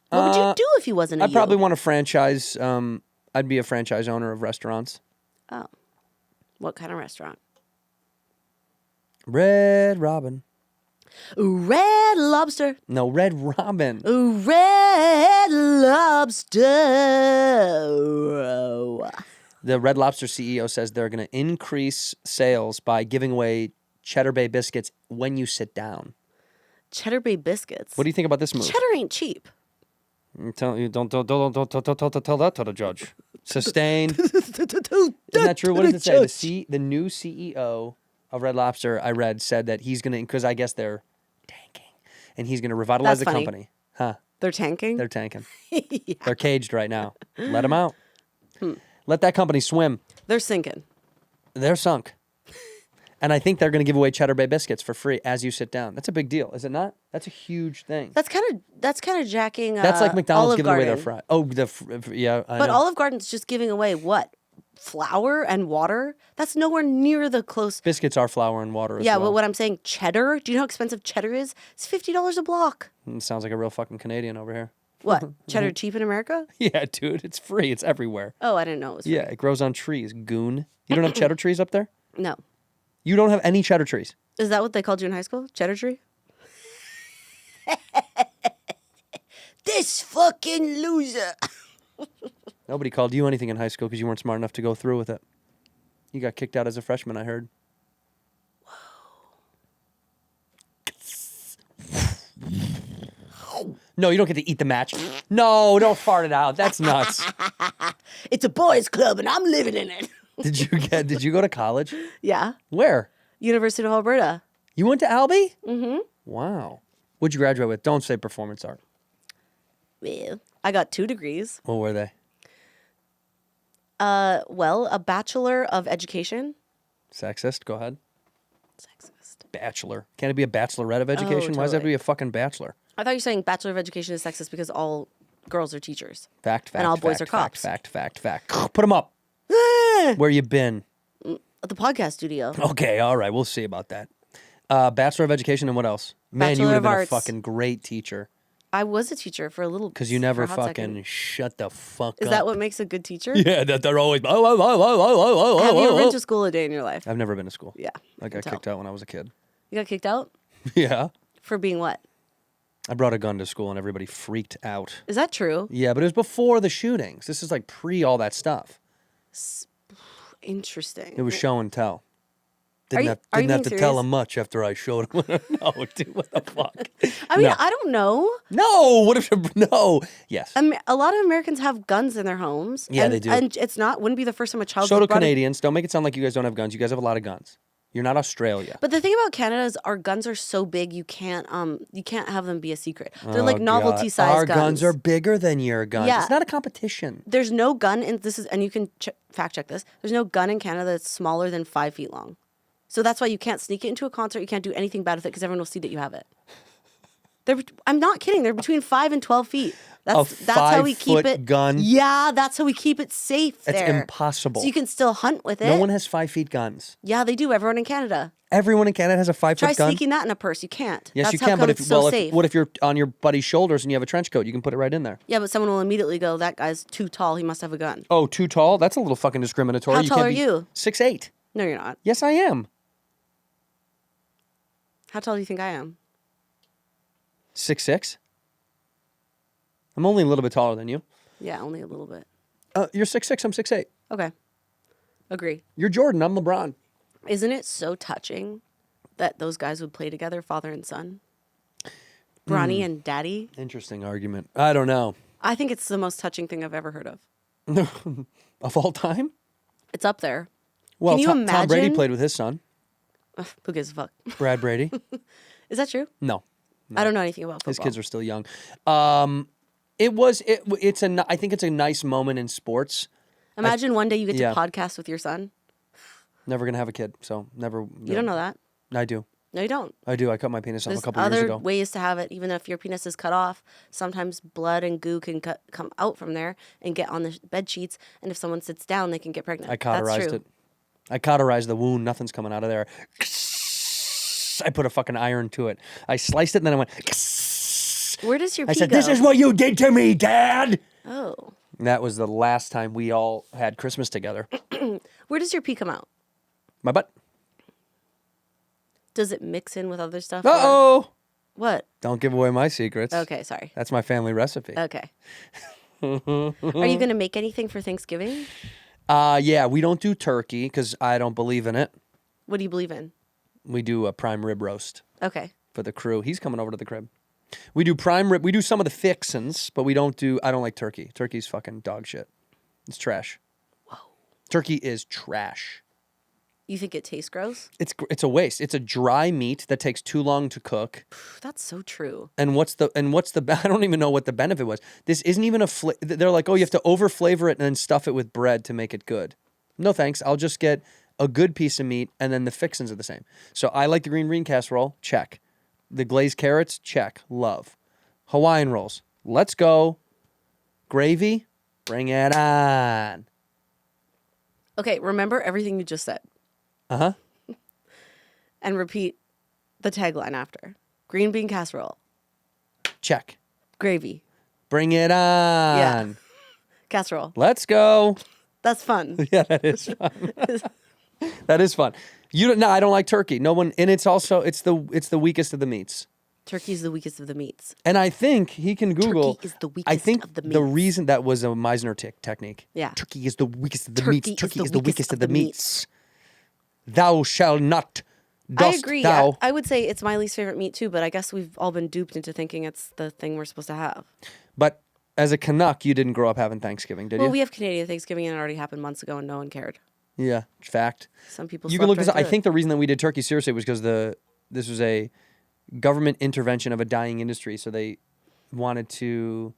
What would you do if you wasn't a I'd you? probably want to franchise. I'd be a franchise owner of restaurants. Oh. What kind of restaurant? Red Robin. Red Lobster. No, Red Robin. Red Lobster. The Red Lobster CEO says they're going to increase sales by giving away Cheddar Bay biscuits when you sit down. Cheddar Bay biscuits. What do you think about this move? Cheddar ain't cheap. Tell that to the judge. Sustained. Isn't that true? What does it say? The new CEO of Red Lobster, I read, said that he's going to, because I guess they're tanking, and he's going to revitalize the company. Huh? They're tanking? They're tanking. Yeah. They're caged right now. Let them out. Let that company swim. They're sinking. They're sunk. And I think they're going to give away Cheddar Bay biscuits for free as you sit down. That's a big deal, is it not? That's a huge thing. That's kind of jacking. That's like McDonald's Olive giving Garden. away their fries. Oh, yeah. I But know. Olive Garden's just giving away what? Flour and water? That's nowhere near the close. Biscuits are flour and water as well. Yeah, but what I'm saying, cheddar. Do you know how expensive cheddar is? It's $50 a block. Sounds like a real fucking Canadian over here. What? Cheddar cheap in America? Yeah, dude, it's free. It's everywhere. Oh, I didn't know it was free. Yeah, it grows on trees. Goon. You don't have cheddar trees up there? No. You don't have any cheddar trees? Is that what they called you in high school? Cheddar tree? This fucking loser. Nobody called you anything in high school because you weren't smart enough to go through with it. You got kicked out as a freshman, I heard. Whoa. No, you don't get to eat the match. No, don't fart it out. That's nuts. It's a boys' club and I'm living in it. Did you go to college? Yeah. Where? University of Alberta. You went to Albie? Mm-hmm. Wow. What'd you graduate with? Don't say performance art. Well, I got 2 degrees. What were they? Well, a Bachelor of Education. Sexist? Go ahead. Sexist. Bachelor. Can't it be a bachelorette of education? Why does it have to totally. be a fucking bachelor? I thought you were saying Bachelor of Education is sexist because all girls are teachers. Fact. And all boys are cops. Fact. Put them up. Where you been? At the podcast studio. Okay, all right. We'll see about that. Bachelor of Education and what else? Man, you Bachelor would have of been Arts. a fucking great teacher. I was a teacher for a little. Because you never for a hot fucking second. shut the fuck up. Is that what makes a good teacher? Yeah, that they're always. Have you ever been to school a day in your life? I've never been to school. Yeah. I got kicked out when I was a kid. You got kicked out? Yeah. For being what? I brought a gun to school and everybody freaked out. Is that true? Yeah, but it was before the shootings. This is like pre all that stuff. Interesting. It was show and tell. Are you Didn't have being to tell serious? him much after I showed him. No, dude, what the fuck? I mean, No. I don't know. No, what if no? Yes. A lot of Americans have guns in their homes. Yeah, and, they do. And wouldn't be the first time a child So was do brought in- Canadians. Don't make it sound like you guys don't have guns. You guys have a lot of guns. You're not Australia. But the thing about Canada is our guns are so big you can't have them be a secret. They're Oh, like novelty God. size Our guns. guns are bigger than your guns. Yeah. It's not a competition. There's no gun in and you can fact check this. There's no gun in Canada that's smaller than 5 feet long. So that's why you can't sneak it into a concert. You can't do anything bad with it because everyone will see that you have it. I'm not kidding. They're between 5 and 12 feet. That's how we keep 5-foot it. gun? Yeah, that's how we keep it safe That's there. impossible. So you can still hunt with it. No one has 5 feet guns. Yeah, they do. Everyone in Canada. Everyone in Canada has a 5-foot Try gun. sneaking that in a purse. You can't. Yes, That's you how can. come But it's so if safe. what if you're on your buddy's shoulders and you have a trench coat? You can put it right in there. Yeah, but someone will immediately go, that guy's too tall. He must have a gun. Oh, too tall? That's a little fucking discriminatory. How tall can't are be you? 6'8". No, you're not. Yes, I am. How tall do you think I am? 6'6". I'm only a little bit taller than you. Yeah, only a little bit. You're 6'6". I'm 6'8". Okay. Agree. You're Jordan. I'm LeBron. Isn't it so touching that those guys would play together, father and son? Bronny and Daddy? Interesting argument. I don't know. I think it's the most touching thing I've ever heard of. Of all time? It's up there. Well, Can you Tom Brady imagine- played with his son, Ugh, who gives a fuck? Brad Brady. Is that true? No. I don't know anything about football. His kids are still young. I think it's a nice moment in sports. Imagine one day you get yeah. to podcast with your son. Never gonna have a kid, so never. You don't know that. I do. No, you don't. I do. I cut my penis off There's a couple years other ago. ways to have it. Even if your penis is cut off, sometimes blood and goo can come out from there and get on the bed sheets. And if someone sits down, they can get pregnant. I That's cauterized true. it. I cauterized the wound. Nothing's coming out of there. I put a fucking iron to it. I sliced it and then I went. Where does your pee I said, go? "This is what you did to me, Dad." Oh. And that was the last time we all had Christmas together. Where does your pee come out? My butt. Does it mix in with other stuff? Uh or- oh. What? Don't give away my secrets. Okay, sorry. That's my family recipe. Okay. Are you going to make anything for Thanksgiving? Yeah, we don't do turkey because I don't believe in it. What do you believe in? We do a prime rib roast Okay. for the crew. He's coming over to the crib. We do prime rib. We do some of the fixins, but we don't do. I don't like turkey. Turkey's fucking dog shit. It's trash. Whoa. Turkey is trash. You think it tastes gross? It's a waste. It's a dry meat that takes too long to cook. That's so true. And what's the I don't even know what the benefit was. This isn't even they're like, oh, you have to over flavor it and then stuff it with bread to make it good. No thanks. I'll just get a good piece of meat and then the fixins are the same. So I like the green bean casserole. Check. The glazed carrots. Check. Love. Hawaiian rolls. Let's go. Gravy. Bring it on. Okay, remember everything you just said. Uh-huh. And repeat the tagline after. Green bean casserole. Check. Gravy. Bring it on. Yeah. Casserole. Let's go. That's fun. Yeah, that is fun. That is fun. No, I don't like turkey. No one, and it's the weakest of the meats. Turkey's the weakest of the meats. And I think he can Google. Turkey is the weakest I think of the meats. the reason that was a Meisner technique. Yeah. Turkey is the weakest of the Turkey meats. is Turkey the is the weakest weakest of of the the meats. Thou shall not. I Dost agree. Thou. I would say it's my least favorite meat too, but I guess we've all been duped into thinking it's the thing we're supposed to have. But as a Canuck, you didn't grow up having Thanksgiving, did Well, you? we have Canadian Thanksgiving and it already happened months ago and no one cared. Yeah, fact. Some people You can look slept this up. right I through think the reason that we did turkey seriously was because this was a government intervention of a dying industry, so they wanted to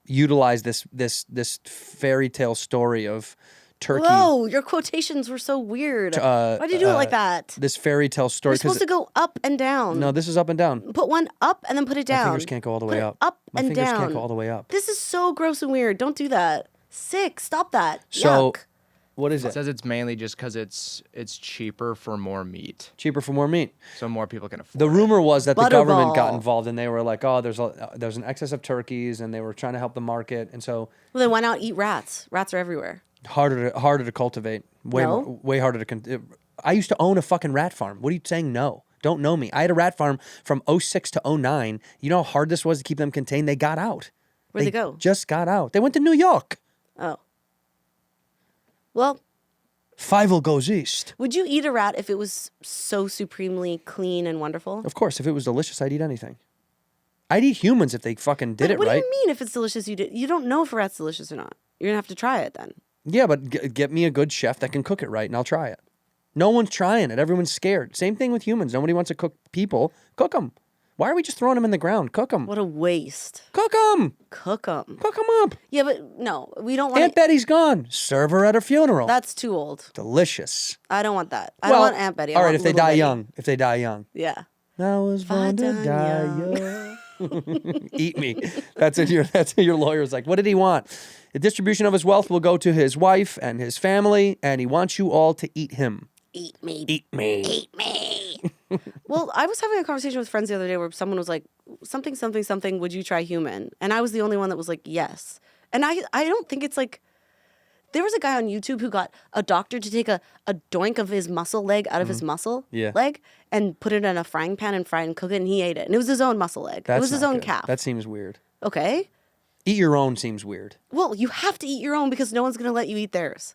utilize this fairy tale story of turkey. Whoa, your quotations were so weird. Why'd you do it like that? This fairy tale story. You're supposed to go up and down. No, this is up and down. Put one up and then put it down. My fingers can't go all the way Put it up. Up My and fingers down. can't go all the way up. This is so gross and weird. Don't do that. Sick. Stop that. So, Yuck. what is It it? says it's mainly just because it's cheaper for more meat, Cheaper for more meat. so more people can afford. The rumor was that the government got Butterball. involved and they were like, oh, there's an excess of turkeys and they were trying to help the market, and so Well, then why not eat rats? Rats are everywhere. harder to cultivate. No? Way harder to. I used to own a fucking rat farm. What are you saying? No, don't know me. I had a rat farm from 06 to 09. You know how hard this was to keep them contained? They got out. Where'd they go? Just got out. They went to New York. Oh. Well, Fievel goes east. would you eat a rat if it was so supremely clean and wonderful? Of course, if it was delicious, I'd eat anything. I'd eat humans if they fucking did But it what right. do you mean if it's delicious? You don't know if a rat's delicious or not. You're gonna have to try it then. Yeah, but get me a good chef that can cook it right, and I'll try it. No one's trying it. Everyone's scared. Same thing with humans. Nobody wants to cook people. Cook them. Why are we just throwing them in the ground? Cook them. What a waste. Cook them. Cook them. Cook them up. Yeah, but no, we don't want. Aunt Betty's gone. Serve her at her funeral. That's too old. Delicious. I don't want that. I don't want Aunt Betty. I All right, want if they little die Betty. young. If they die young. Yeah. I was born to done die young. young. Eat me. That's what your lawyer's like. What did he want? The distribution of his wealth will go to his wife and his family, and he wants you all to eat him. Eat me. Eat me. Eat me. Well, I was having a conversation with friends the other day where someone was like, something, something, something, would you try human? And I was the only one that was like, yes. And I don't think it's like, there was a guy on YouTube who got a doctor to take a doink of his muscle leg out of his muscle leg and put it in a frying pan and fry it and cook it, and he ate it. And it was his own muscle leg. That's it was his not own good. calf. That seems weird. Okay. Eat your own seems weird. Well, you have to eat your own because no one's going to let you eat theirs.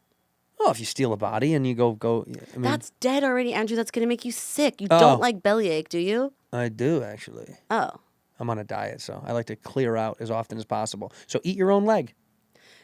Oh, if you steal a body and you go. I mean, That's dead already, Andrew. That's going to make you sick. You Oh. don't like bellyache, do you? I do, actually. Oh. I'm on a diet, so I like to clear out as often as possible. So eat your own leg.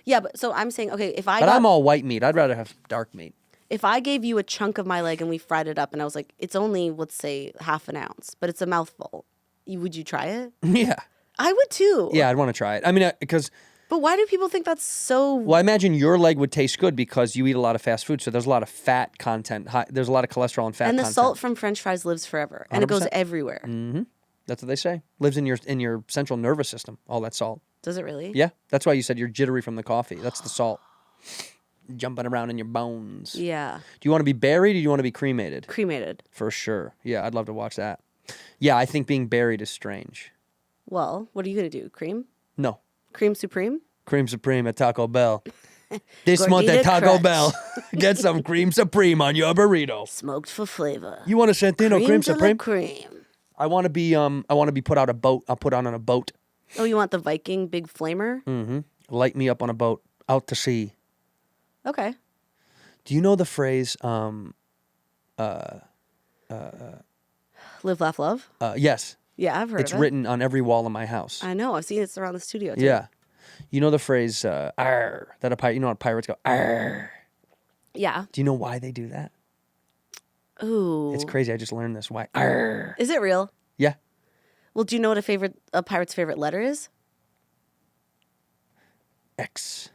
Yeah, but so I'm saying, okay, But I'm all white meat. I'd rather have dark meat. if I gave you a chunk of my leg and we fried it up and I was like, it's only, let's say, half an ounce, but it's a mouthful, would you try it? Yeah. I would too. Yeah, I'd want to try it. I mean, because, But why do people think that's so... well, I imagine your leg would taste good because you eat a lot of fast food, so there's a lot of fat content. There's a lot of cholesterol and fat and the content. salt from French fries lives forever, and it goes 100%. everywhere. Mm-hmm. That's what they say. Lives in your central nervous system, all that salt. Does it really? Yeah, that's why you said you're jittery from the coffee. That's the salt. Jumping around in your bones. Yeah. Do you want to be buried or do you want to be cremated? Cremated. For sure. Yeah, I'd love to watch that. Yeah, I think being buried is strange. Well, what are you going to do? Cream? No. Cream Supreme? Cream Supreme at Taco Bell. This month Gordita at Taco Crunch. Bell, get some Cream Supreme on your burrito. Smoked for flavor. You want a Santino Cream de la Supreme? cream. I want to be put out a boat. I'll put on a boat. Oh, you want the Viking big flamer? Mm-hmm. Light me up on a boat out to sea. Okay. Do you know the phrase? Light Live, laugh, love. Yes. Yeah, I've heard It's of it. written on every wall in my house. I know. I've seen it around the studio too. Yeah. You know the phrase, arr, that a pirate, you know how pirates go, arr. Yeah. Do you know why they do that? Ooh. It's crazy. I just learned this. Why? Arr. Is it real? Yeah. Well, do you know what a pirate's favorite letter is? X.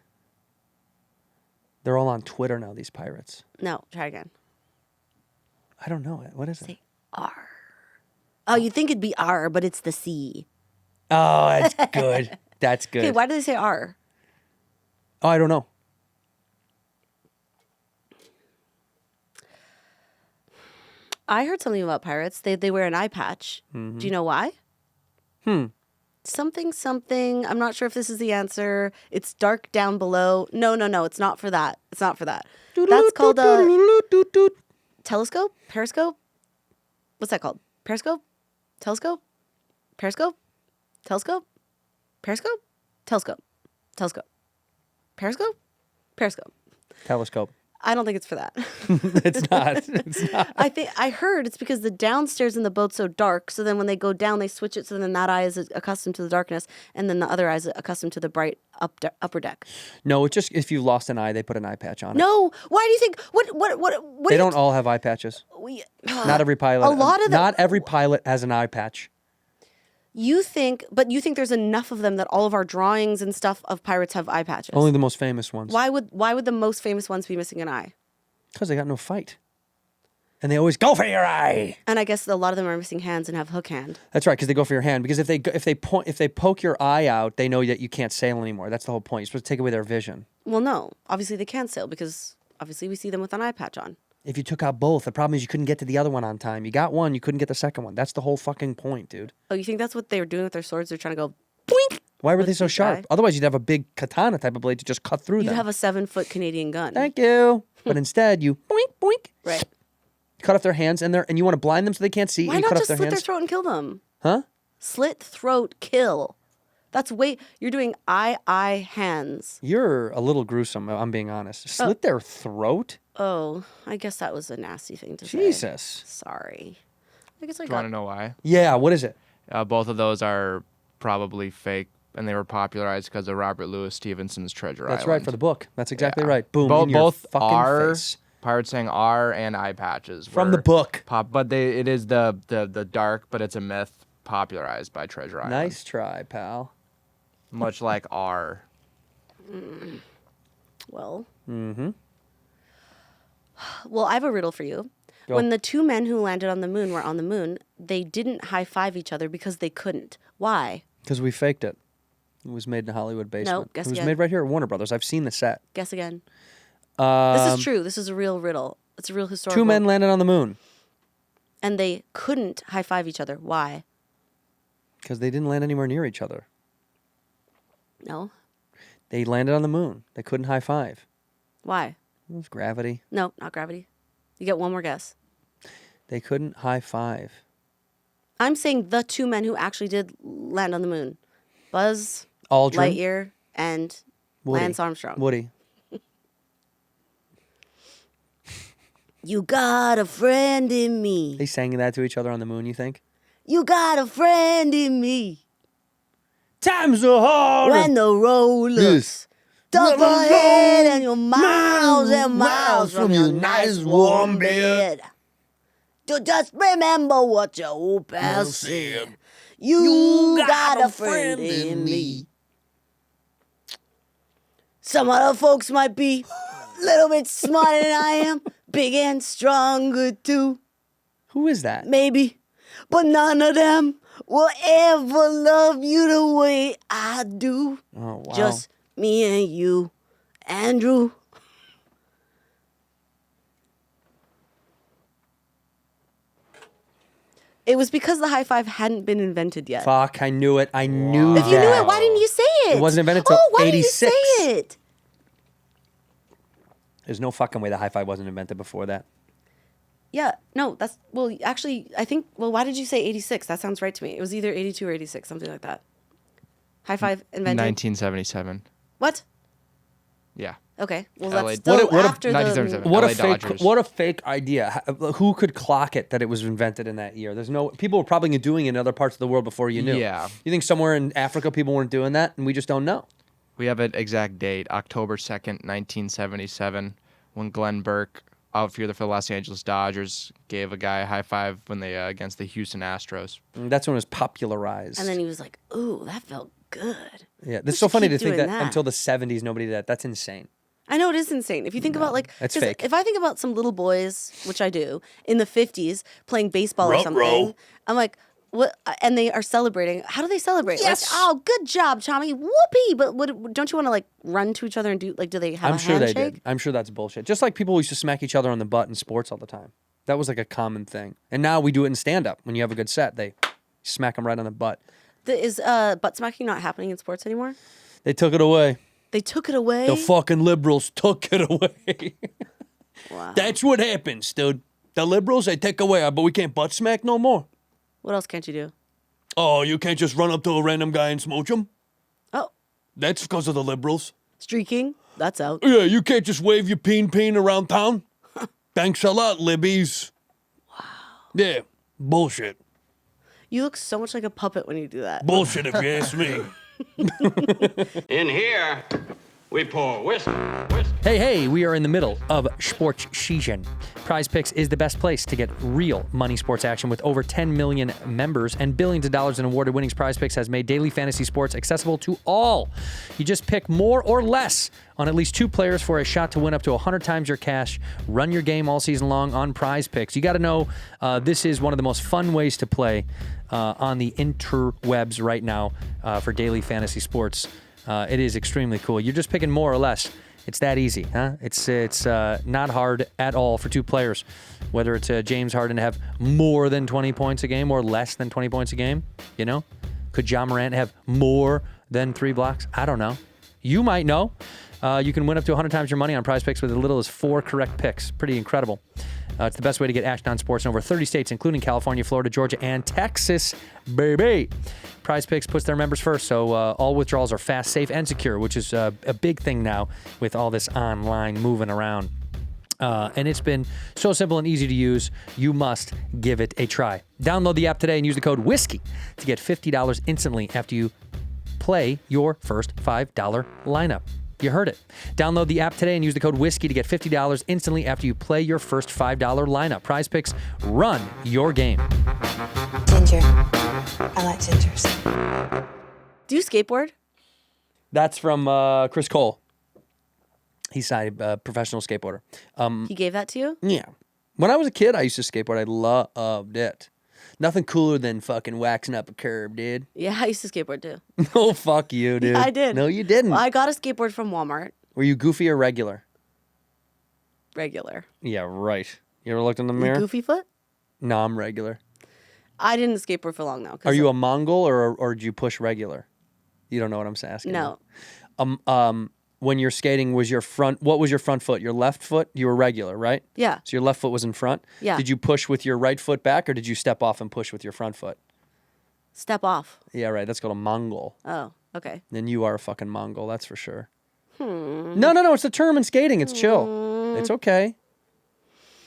They're all on Twitter now, these pirates. No. Try again. I don't know it. What is it? Say R. Oh, you think it'd be R, but it's the C. Oh, that's good. That's good. Okay, why do they say R? Oh, I don't know. I heard something about pirates. They wear an eye patch. Mm-hmm. Do you know why? Something. I'm not sure if this is the answer. It's dark down below. No. It's not for that. It's not for that. That's called a telescope? Periscope? What's that called? Periscope? Telescope? Periscope? Telescope? Periscope? Telescope? Telescope? Periscope? Periscope. Telescope. I don't think it's for that. It's not. It's not. I heard it's because the downstairs in the boat's so dark, so then when they go down, they switch it so then that eye is accustomed to the darkness, and then the other eye is accustomed to the bright upper deck. No, it's just if you lost an eye, they put an eye patch on it. No, why do you think? What They don't all have eye patches. Not every pilot. A lot of them. Not every pilot has an eye patch. You think there's enough of them that all of our drawings and stuff of pirates have eye patches? Only the most famous ones. Why would the most famous ones be missing an eye? Because they got no fight. And they always go for your eye. And I guess a lot of them are missing hands and have hook hand. That's right, because they go for your hand. Because if they poke your eye out, they know that you can't sail anymore. That's the whole point. You're supposed to take away their vision. Well, no. Obviously they can't sail because obviously we see them with an eye patch on. If you took out both, the problem is you couldn't get to the other one on time. You got one, you couldn't get the second one. That's the whole fucking point, dude. Oh, you think that's what they were doing with their swords? They're trying to go boink. Why were with they so each sharp? eye? Otherwise, you'd have a big katana type of blade to just cut through You'd them. have a 7-foot Canadian gun. Thank you. But instead, you boink, boink. Right. Cut off their hands, and you want to blind them so they can't see. Why and you not cut just off slit their their hands. throat and kill them? Huh? Slit, throat, kill. That's you're doing eye, hands. You're a little gruesome, I'm being honest. Slit their throat? Oh, I guess that was a nasty thing to say. Jesus. Sorry. I guess I Do you want got to know why? Yeah, what is it? Both of those are probably fake, and they were popularized because of Robert Louis Stevenson's Treasure That's Island. right, for the book. That's exactly Yeah. right. Boom, Bo- in your both fucking are face. pirates saying R and eye patches From the were book. but it is the dark, but it's a myth popularized by Treasure Island. Nice try, pal. Much like R. well. Mm-hmm. Well, I have a riddle for you. Go. When the two men who landed on the moon were on the moon, they didn't high-five each other because they couldn't. Why? Because we faked it. It was made in a Hollywood basement. guess It was again. made right here at Warner Brothers. I've seen the set. Guess again. This is Um, true. This is a real riddle. It's a real historical. Two men landed on the moon. And they couldn't high-five each other. Why? Because they didn't land anywhere near each other. No. They landed on the moon. They couldn't high five. Why? It was gravity. No, not gravity. You get one more guess. They couldn't high five. I'm saying the two men who actually did land on the moon. Buzz Aldrin. Lightyear and Woody. Lance Armstrong. Woody. You got a friend in me. They sang that to each other on the moon, you think? You got a friend in me. Times are hard. When the road looks tough ahead and you're miles and miles from your nice warm bed. To just remember what your old pal said. You got a friend in me. Some other folks might be a little bit smarter than I am. Big and stronger too. Who is that? Maybe. But none of them will ever love you the way I do. Oh, wow. Just me and you, Andrew. It was because the high five hadn't been invented yet. Fuck, I knew it. I knew If that. you knew it, why didn't you say it? It wasn't invented till Oh, why 86. didn't you say it? There's no fucking way the high five wasn't invented before that. Yeah, no, that's, well, actually, I think, well, why did you say 86? That sounds right to me. It was either 82 or 86, something like that. High five invented. 1977. What? Yeah. Okay. Well, LA that's still what a- after 1977. What LA a fake! Dodgers. What a fake idea! Who could clock it that it was invented in that year? There's no people were probably doing it in other parts of the world before you knew. Yeah. You think somewhere in Africa people weren't doing that, and we just don't know? We have an exact date, October 2nd, 1977, when Glenn Burke, outfielder for the Los Angeles Dodgers, gave a guy a high five when they against the Houston Astros. And that's when it was popularized. And then he was like, "Ooh, that felt good." yeah, We it's so should funny keep to think doing that, that. until the '70s nobody did that. That's insane. I know it is insane. If you think about like, that's 'cause fake. If I think about some little boys, which I do, in the 50s playing baseball or something, I'm like, what? And they are celebrating. How do they celebrate? Yes. Like, oh, good job, Tommy. Whoopee. But don't you want to like run to each other and do like? Do they have I'm a sure handshake? they did. I'm sure that's bullshit. Just like people used to smack each other on the butt in sports all the time. That was like a common thing. And now we do it in stand-up. When you have a good set, they smack them right on the butt. Is butt smacking not happening in sports anymore? They took it away. They took it away. The fucking liberals took it away. Wow. That's what happens, dude. The liberals, they take away, but we can't butt smack no more. What else can't you do? Oh, you can't just run up to a random guy and smooch him? Oh, That's because of the liberals. streaking. That's out. Yeah, you can't just wave your peen around town. Thanks a lot, libbies. Wow. Yeah, bullshit. You look so much like a puppet when you do that. Bullshit if you ask me. In here, we pour whiskey. Hey, we are in the middle of sports season. PrizePicks is the best place to get real money sports action with over 10 million members and billions of dollars in awarded winnings. PrizePicks has made daily fantasy sports accessible to all. You just pick more or less on at least two players for a shot to win up to 100 times your cash. Run your game all season long on PrizePicks. You got to know this is one of the most fun ways to play on the interwebs right now for daily fantasy sports. It is extremely cool. You're just picking more or less. It's that easy, huh? It's not hard at all for two players. Whether it's James Harden to have more than 20 points a game or less than 20 points a game, you know? Could John Morant have more than 3 blocks? I don't know. You might know. You can win up to 100 times your money on PrizePicks with as little as 4 correct picks. Pretty incredible. It's the best way to get action on sports in over 30 states, including California, Florida, Georgia, and Texas, baby. PrizePicks puts their members first, so all withdrawals are fast, safe, and secure, which is a big thing now with all this online moving around. And it's been so simple and easy to use. You must give it a try. Download the app today and use the code WHISKEY to get $50 instantly after you play your first $5 lineup. You heard it. Download the app today and use the code WHISKEY to get $50 instantly after you play your first $5 lineup. PrizePicks, run your game. Ginger. I like gingers. Do you skateboard? That's from Chris Cole. He's a professional skateboarder. He gave that to you? Yeah. When I was a kid, I used to skateboard. I loved it. Nothing cooler than fucking waxing up a curb, dude. Yeah, I used to skateboard too. Oh, fuck you, dude. Yeah, I did. No, you didn't. Well, I got a skateboard from Walmart. Were you goofy or regular? Regular. Yeah, right. You ever looked in the You mirror? goofy foot? No, I'm regular. I didn't skateboard for long though. 'cause Are you a Mongol or do you push regular? You don't know what I'm asking. No. When you're skating, what was your front foot? Your left foot? You were regular, right? Yeah. So your left foot was in front? Yeah. Did you push with your right foot back or did you step off and push with your front foot? Step off. Yeah, right. That's called a Mongol. Oh, okay. Then you are a fucking Mongol, that's for sure. No. It's a term in skating. It's chill. It's okay.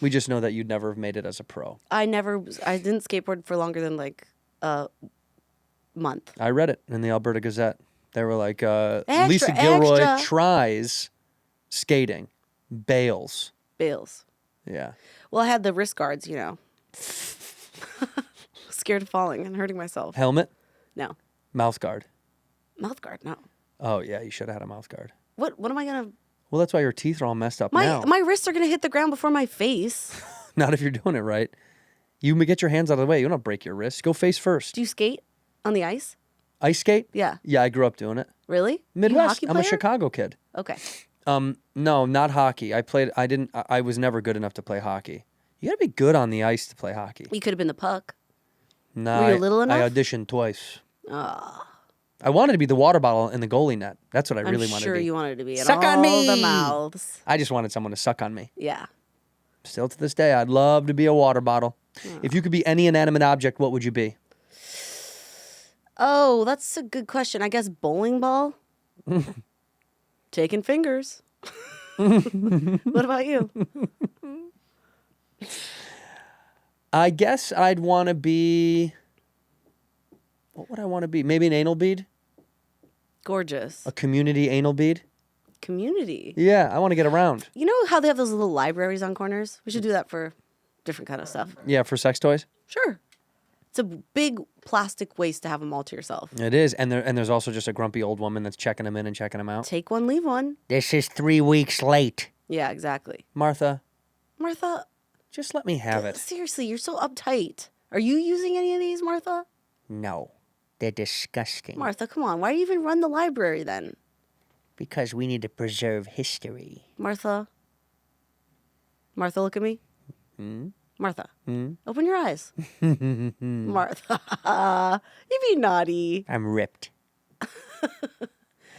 We just know that you'd never have made it as a pro. I didn't skateboard for longer than like a month. I read it in the Alberta Gazette. They were like, Extra, Lisa Gilroy extra. tries skating, bails. Bales. Yeah. Well, I had the wrist guards, you know. Scared of falling and hurting myself. Helmet, No. mouth guard. Mouth guard, no. Oh, yeah, you should have had a mouth guard. What am I gonna Well, that's why your teeth are all messed up now. my wrists are gonna hit the ground before my face. Not if you're doing it right. You get your hands out of the way. You don't break your wrist. Go face first. Do you skate on the ice? Ice skate? Yeah. Yeah, I grew up doing it. Really? You a Midwest. hockey I'm a player? Chicago kid. Okay. No, not hockey. I was never good enough to play hockey. You gotta be good on the ice to play hockey. You could have been the puck. No, Were you little I enough? auditioned twice. I wanted to be the water bottle in the goalie net. That's what I really I'm wanted sure to be. you wanted to be. Suck in on all me! the mouths. I just wanted someone to suck on me. Yeah. Still to this day, I'd love to be a water bottle. If you could be any inanimate object, what would you be? Oh, that's a good question. I guess bowling ball. Taking fingers. What about you? I guess I'd want to be. What would I want to be? Maybe an anal bead? Gorgeous. A community anal bead? Community. Yeah, I want to get around. You know how they have those little libraries on corners? We should do that for different kind of stuff. Yeah, for sex toys? Sure. It's a big plastic waste to have them all to yourself. It is. And there's also just a grumpy old woman that's checking them in and checking them out. Take one, leave one. This is 3 weeks late. Yeah, exactly. Martha, Martha, just let me have it. seriously, you're so uptight. Are you using any of these, Martha? No, they're disgusting. Martha, come on. Why do you even run the library then? Because we need to preserve history. Martha? Martha, look at me. Martha, open your eyes. Martha, you be naughty. I'm ripped.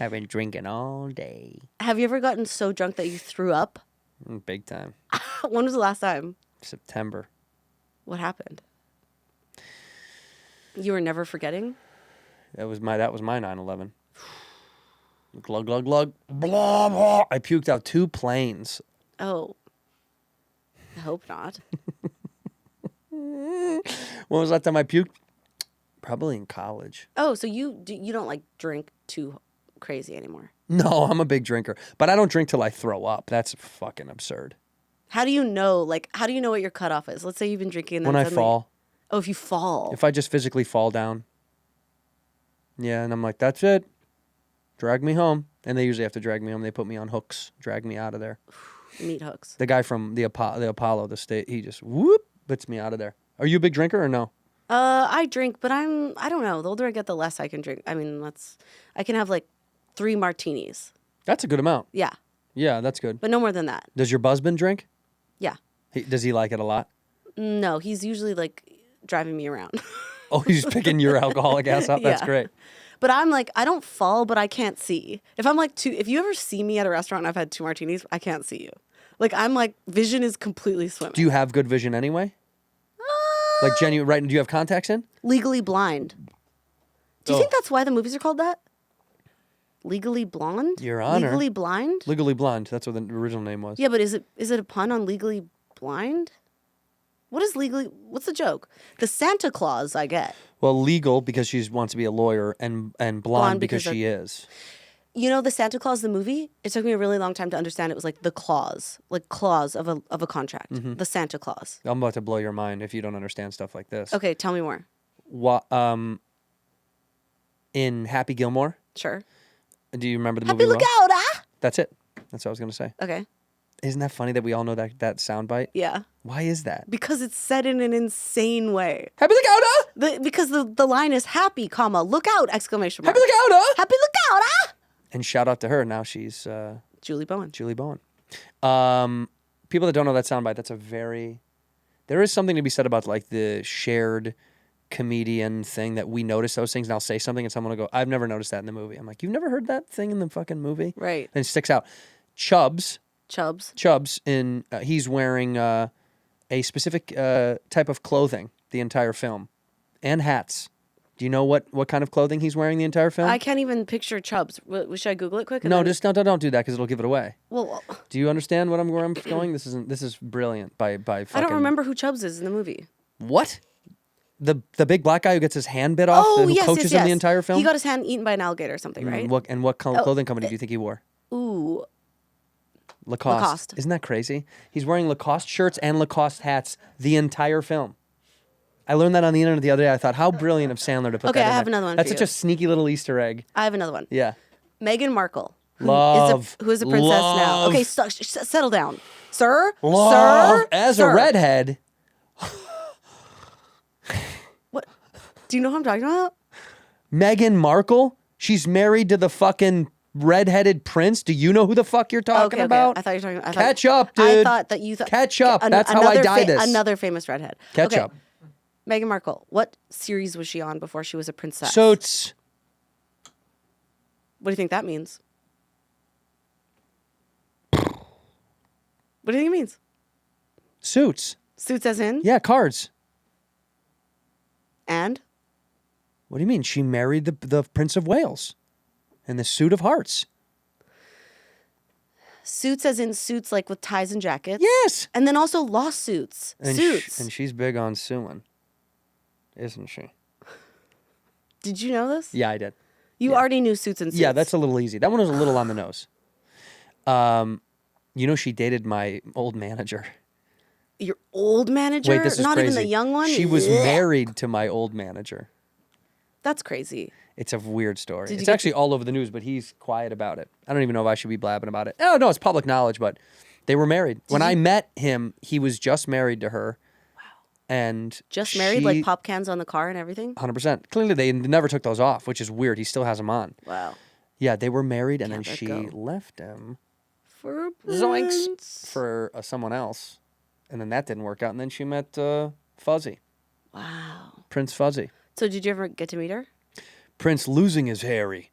I've been drinking all day. Have you ever gotten so drunk that you threw up? Big time. When was the last time? September. What happened? You were never forgetting? That was my 9/11. Glug glug glug. Blah blah. I puked out 2 planes. Oh. I hope not. When was the last time I puked? Probably in college. Oh, so you don't like drink too crazy anymore? No, I'm a big drinker, but I don't drink till I throw up. That's fucking absurd. How do you know? Like, how do you know what your cutoff is? Let's say you've been drinking. And then When I suddenly- fall. Oh, if you fall. If I just physically fall down. Yeah, and I'm like, that's it. Drag me home. And they usually have to drag me home. They put me on hooks, drag me out of there. Meat hooks. The guy from the Apollo, the state, he just whoop, puts me out of there. Are you a big drinker or no? I drink, but I don't know. The older I get, the less I can drink. I mean, I can have like 3 martinis. That's a good amount. Yeah, Yeah, that's good. but no more than that. Does your husband drink? Yeah. Does he like it a lot? No, he's usually like driving me around. Oh, he's picking your alcoholic ass up? That's Yeah. great. But I'm like, I don't fall, but I can't see. If I'm like if you ever see me at a restaurant and I've had 2 martinis, I can't see you. Like, I'm like, vision is completely swimming. Do you have good vision anyway? Like, genuine, right? Do you have contacts in? Legally Blind. Do you think that's why the movies are called that? Legally Blonde? Your Honor. Legally Blind? Legally Blonde. That's what the original name was. Yeah, but is it a pun on Legally Blind? What's the joke? The Santa Claus, I get. Well, legal because she wants to be a lawyer, and blonde because she is. You know, the Santa Claus, the movie, it took me a really long time to understand it was like the clause of a contract. The Santa Claus. I'm about to blow your mind if you don't understand stuff like this. Okay, tell me more. What, in Happy Gilmore, Sure. do you remember the Happy movie? look well? out, ah! That's it. That's what I was going to say. Okay. Isn't that funny that we all know that soundbite? Yeah. Why is that? Because it's said in an insane way. Happy look out, ah! Because the line is happy, comma, look out, exclamation mark. Happy look out, ah! Happy look out, ah! And shout out to her. Now she's Julie Bowen. Julie Bowen. People that don't know that soundbite, there is something to be said about like the shared comedian thing that we notice those things and I'll say something and someone will go, I've never noticed that in the movie. I'm like, you've never heard that thing in the fucking movie? Right. And it sticks out. Chubbs, he's wearing a specific type of clothing the entire film and hats. Do you know what kind of clothing he's wearing the entire film? I can't even picture Chubbs. Should I Google it quick? No, just don't do that because it'll give it away. Well, Do you understand where I'm going? This is brilliant by fucking... I don't remember who Chubbs is in the movie. What? The big black guy who gets his hand bit off, who coaches him the entire film? He got his hand eaten by an alligator or something, right? What clothing company do you think he wore? Ooh. Lacoste. Isn't that crazy? He's wearing Lacoste shirts and Lacoste hats the entire film. I learned that on the internet the other day. I thought, how brilliant of Sandler to put that in Okay, I have there. another one That's for such you. a sneaky little Easter egg. I have another one. Yeah. Meghan Markle. Who is a princess now. Okay, settle down. Sir? Sir? As Sir. a redhead. What? Do you know who I'm talking about? Meghan Markle? She's married to the fucking redheaded prince. Do you know who the fuck you're talking about? I thought you were talking about... Catch up, dude. I thought that you thought... Catch up. That's how I die this. Another famous redhead. Catch Okay. up. Meghan Markle. What series was she on before she was a princess? Suits. What do you think that means? What do you think it means? Suits. Suits as in? Yeah, cards. And? What do you mean? She married the Prince of Wales in the suit of hearts. Suits as in suits like with ties and jackets. Yes. And then also lawsuits. And Suits. and she's big on suing, isn't she? Did you know this? Yeah, I did. You already knew Suits and Suits. Yeah, that's a little easy. That one was a little on the nose. You know, she dated my old manager. Your old manager? Wait, this is Not crazy. even the young one? She was Ugh. married to my old manager. That's crazy. It's a weird story. Did you It's get actually all over the news, but he's quiet about it. I don't even know if I should be blabbing about it. Oh, no, it's public knowledge, but they were married. When I met him, he was just married to her. Wow. And Just married, like pop cans on the car and everything? 100%. Clearly, they never took those off, which is weird. He still has them on. Wow. Yeah, they were married, and Can't then let she go. left him For a zoinks prince. for someone else. And then that didn't work out. And then she met Fuzzy, Wow. Prince Fuzzy. So did you ever get to meet her? Prince losing his Harry.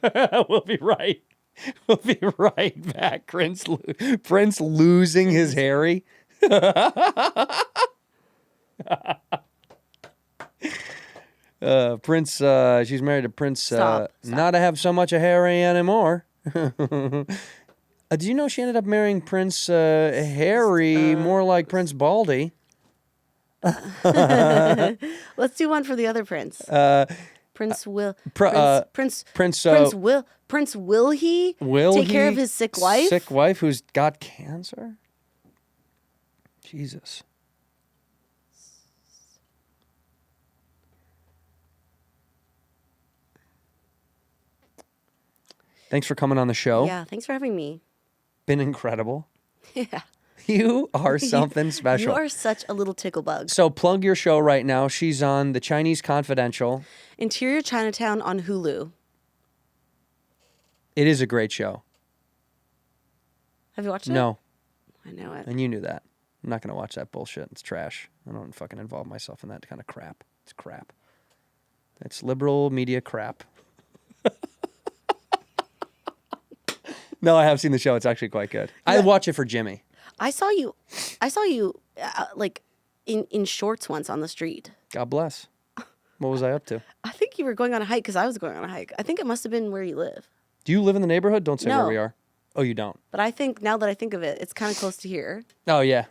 We'll be right. We'll be right back. Prince losing his Harry. Prince, she's married to Prince. Stop. Not to have so much of Harry anymore. Do you know she ended up marrying Prince Harry, more like Prince Baldy? Let's do one for the other prince. Prince Will. Prince Will he take care of his sick wife? Sick wife who's got cancer? Jesus. Thanks for coming on the show. Yeah, thanks for having me. Been incredible. Yeah. You are something special. You are such a little tickle bug. So plug your show right now. She's on The Chinese Confidential. Interior Chinatown on Hulu. It is a great show. Have you watched it? No, I know it. and you knew that. I'm not going to watch that bullshit. It's trash. I don't fucking involve myself in that kind of crap. It's crap. It's liberal media crap. No, I have seen the show. It's actually quite good. I watch it for Jimmy. I saw you like in shorts once on the street. God bless. What was I up to? I think you were going on a hike because I was going on a hike. I think it must have been where you live. Do you live in the neighborhood? Don't say where No. we are. Oh, you don't? But I think now that I think of it, it's kind of close to here. Oh, yeah.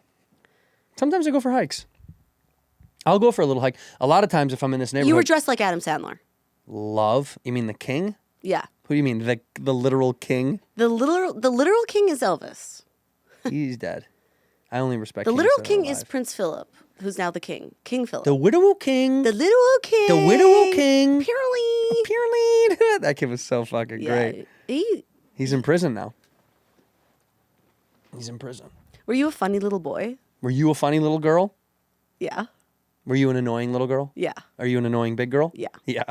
Sometimes I go for hikes. I'll go for a little hike. A lot of times if I'm in this neighborhood. You were dressed like Adam Sandler. Love? You mean the king? Yeah. Who do you mean? The literal king? The literal king is Elvis. He's dead. I only respect The kings literal that are king is alive. Prince Philip, who's now the king. King Philip. The widow king. The literal king. The widow king. Purely. Purely. That kid was so fucking great. He's in prison now. He's in prison. Were you a funny little boy? Were you a funny little girl? Yeah. Were you an annoying little girl? Yeah. Are you an annoying big girl? Yeah. Yeah.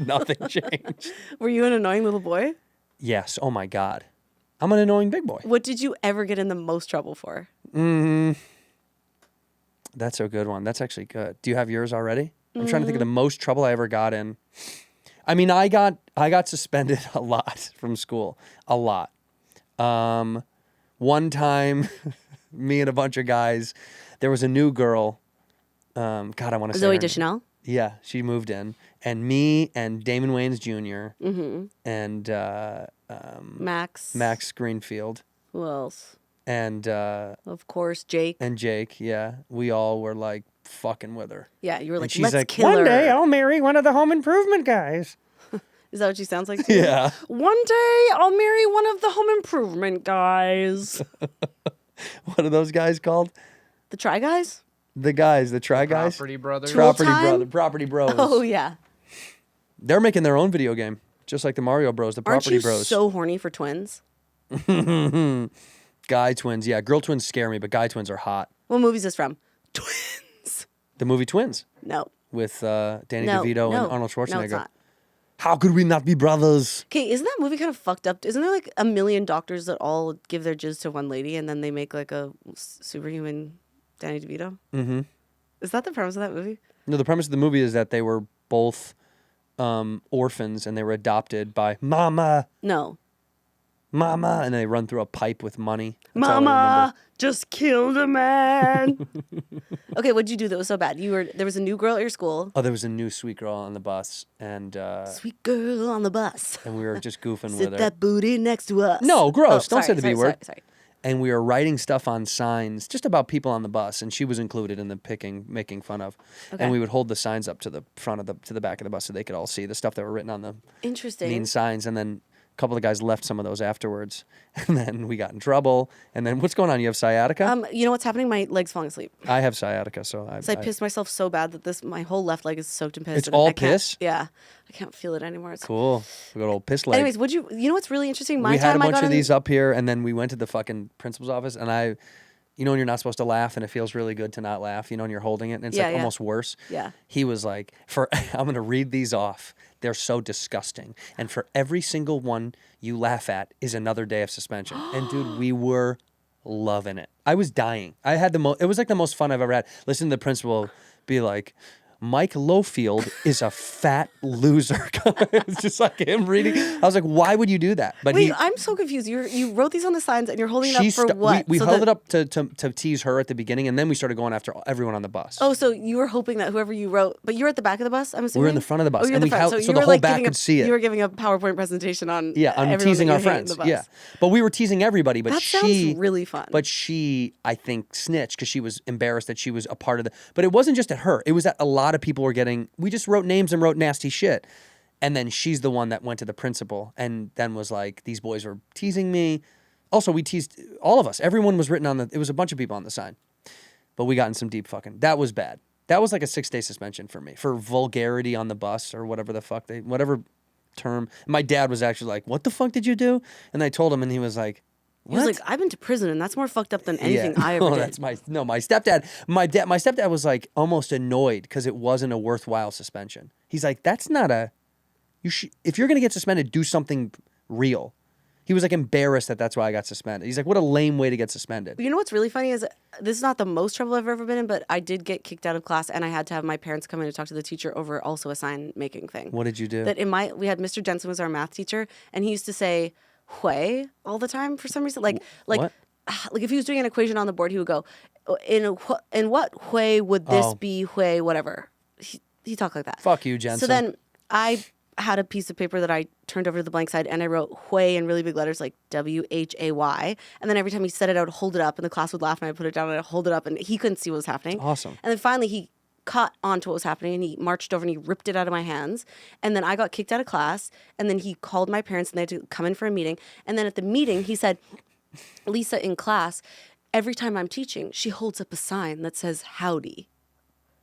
Nothing changed. Were you an annoying little boy? Yes. Oh my God. I'm an annoying big boy. What did you ever get in the most trouble for? That's a good one. That's actually good. Do you have yours already? I'm trying to think of the most trouble I ever got in. I mean, I got suspended a lot from school. A lot. One time, me and a bunch of guys, there was a new girl. God, I want to say Zoe her name. Deschanel? Yeah, she moved in. And me and Damon Wayans Jr. And Max Greenfield. Who else? And Of course, Jake. Jake, yeah. We all were like fucking with her. Yeah, you were And like, she's let's like, kill one her. day I'll marry one of the home improvement guys. Is that what she sounds like to you? Yeah. One day I'll marry one of the home improvement guys. What are those guys called? The Try Guys? The guys, the Try Guys? Property Brothers. Tool Property Time? Property Bros. Oh, yeah. They're making their own video game, just like the Mario Bros, the Aren't Property you Bros. so horny for twins? Guy twins, yeah. Girl twins scare me, but guy twins are hot. What movie is this from? Twins. The movie Twins No. with Danny No, DeVito no. and Arnold Schwarzenegger. No, it's not. How could we not be brothers? Okay, isn't that movie kind of fucked up? Isn't there like a million doctors that all give their jizz to one lady and then they make like a superhuman Danny DeVito? Mm-hmm. Is that the premise of that movie? No, the premise of the movie is that they were both orphans and they were adopted by Mama. No. Mama, and they run through a pipe with money. That's all I Mama remember. just killed a man. Okay, what'd you do that was so bad? There was a new girl at your school. Oh, there was a new sweet girl on the bus, and Sweet girl on the bus. and we were just goofing Sit with her. that booty next to us. No, gross. Oh, Don't say sorry, the B sorry, word. Sorry. And we were writing stuff on signs just about people on the bus, and she was included in the making fun of. Okay. And we would hold the signs up to the front of to the back of the bus so they could all see the stuff that were written on the Interesting. mean signs. And then a couple of guys left some of those afterwards, and then we got in trouble. And then what's going on? You have sciatica? You know what's happening? My leg's falling asleep. I have sciatica, so So I pissed myself so bad that my whole left leg is soaked in piss. It's and all I can't- piss? Yeah, I can't feel it anymore. It's Cool. We got old piss leg. Anyways, you know what's really interesting? My We had a time I bunch got of in- these up here, and then we went to the fucking principal's office, and you know when you're not supposed to laugh, and it feels really good to not laugh, you know, and you're holding it, and it's Yeah, like yeah. almost worse. Yeah. He was like, I'm going to read these off. They're so disgusting. And for every single one you laugh at is another day of suspension. And dude, we were loving it. I was dying. I had it was like the most fun I've ever had. Listen to the principal be like, Mike Lowfield is a fat loser. It's just like him reading. I was like, why would you do that? But Wait, I'm so confused. You wrote these on the signs and you're holding it up for what? We So held that- it up to tease her at the beginning, and then we started going after everyone on the bus. Oh, so you were hoping that whoever you wrote, but you were at the back of the bus, I'm assuming? We were in the front of the bus, Oh, you were and in we the front. held- So so you the were whole like back giving could see it. You were giving a PowerPoint presentation on Yeah, I'm everyone teasing that our you hate in friends. the bus. Yeah, but we were teasing everybody. But That she sounds really fun. But she, I think, snitched because she was embarrassed that she was a part of the. But it wasn't just at her. It was that a lot of people were getting. We just wrote names and wrote nasty shit, and then she's the one that went to the principal and then was like, "These boys were teasing me." Also, we teased all of us. Everyone was written on the. It was a bunch of people on the sign, but we got in some deep fucking. That was bad. That was like a 6-day suspension for me for vulgarity on the bus or whatever the fuck whatever term. My dad was actually like, "What the fuck did you do?" And I told him, and he was like, He was "What?" like, I've been to prison and that's more fucked up than anything I ever Oh, did. that's my stepdad. My stepdad was like almost annoyed because it wasn't a worthwhile suspension. He's like, "That's not a. If you're gonna get suspended, do something real." He was like embarrassed that that's why I got suspended. He's like, "What a lame way to get suspended." You know what's really funny is this is not the most trouble I've ever been in, but I did get kicked out of class and I had to have my parents come in to talk to the teacher over also a sign making thing. What did you do? That we had Mr. Jensen was our math teacher and he used to say "hui" all the time for some reason. Like What? like if he was doing an equation on the board, he would go, in what hui would this Oh. be hui whatever. He talked like that. Fuck you, Jensen. So then I had a piece of paper that I turned over to the blank side and I wrote "Hui" in really big letters like WHAY. And then every time he said it, I would hold it up and the class would laugh and I'd put it down and I'd hold it up and he couldn't see what was happening. Awesome. And then finally he caught on to what was happening and he marched over and he ripped it out of my hands. And then I got kicked out of class and then he called my parents and they had to come in for a meeting. And then at the meeting he said, "Lisa, in class, every time I'm teaching, she holds up a sign that says howdy."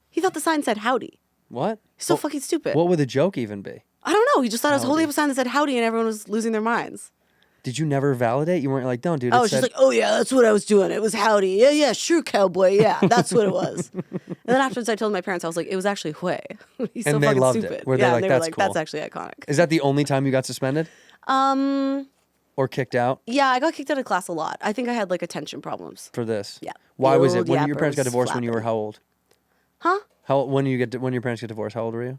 He thought the sign said howdy. What? So fucking stupid. What would the joke even be? I don't know. He just thought I was holding up a sign that said howdy and everyone was losing their minds. Did you never validate? You weren't like, "Don't, dude." I it was just said- like, "Oh yeah, that's what I was doing. It was howdy. Yeah, yeah, sure, cowboy. Yeah, that's what it was." And then afterwards I told my parents, I was like, "It was actually Hui." He's so And they fucking loved it. stupid. Were they yeah, like, and they "That's were like, cool." "That's actually iconic." Is that the only time you got suspended or kicked out Yeah, I got kicked out of class a lot. I think I had like attention problems. for this? Yeah. Why The was it old when your parents got yappers divorced when you were flapping. how old? Huh? When your parents get divorced, how old were you?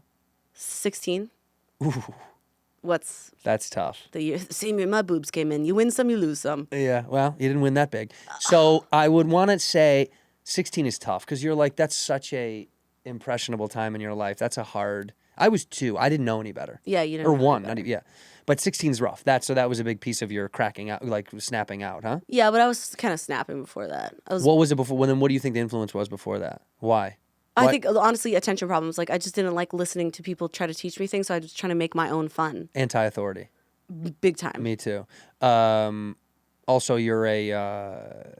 16. Ooh, What's that's tough. the year? Same year my boobs came in. You win some, you lose some. Yeah, well, you didn't win that big. So I would want to say 16 is tough because you're like, that's such a impressionable time in your life. That's a hard. I was 2. I didn't know any better. Yeah, you didn't Or know any 1, better. not even, yeah. But 16 is rough. So that was a big piece of your cracking out, like snapping out, huh? Yeah, but I was kind of snapping before that. I was. What was it before? Well, then what do you think the influence was before that? Why? I What? think honestly, attention problems. Like I just didn't like listening to people try to teach me things, so I was trying to make my own fun, Anti-authority. big time. Me too. Also, you're a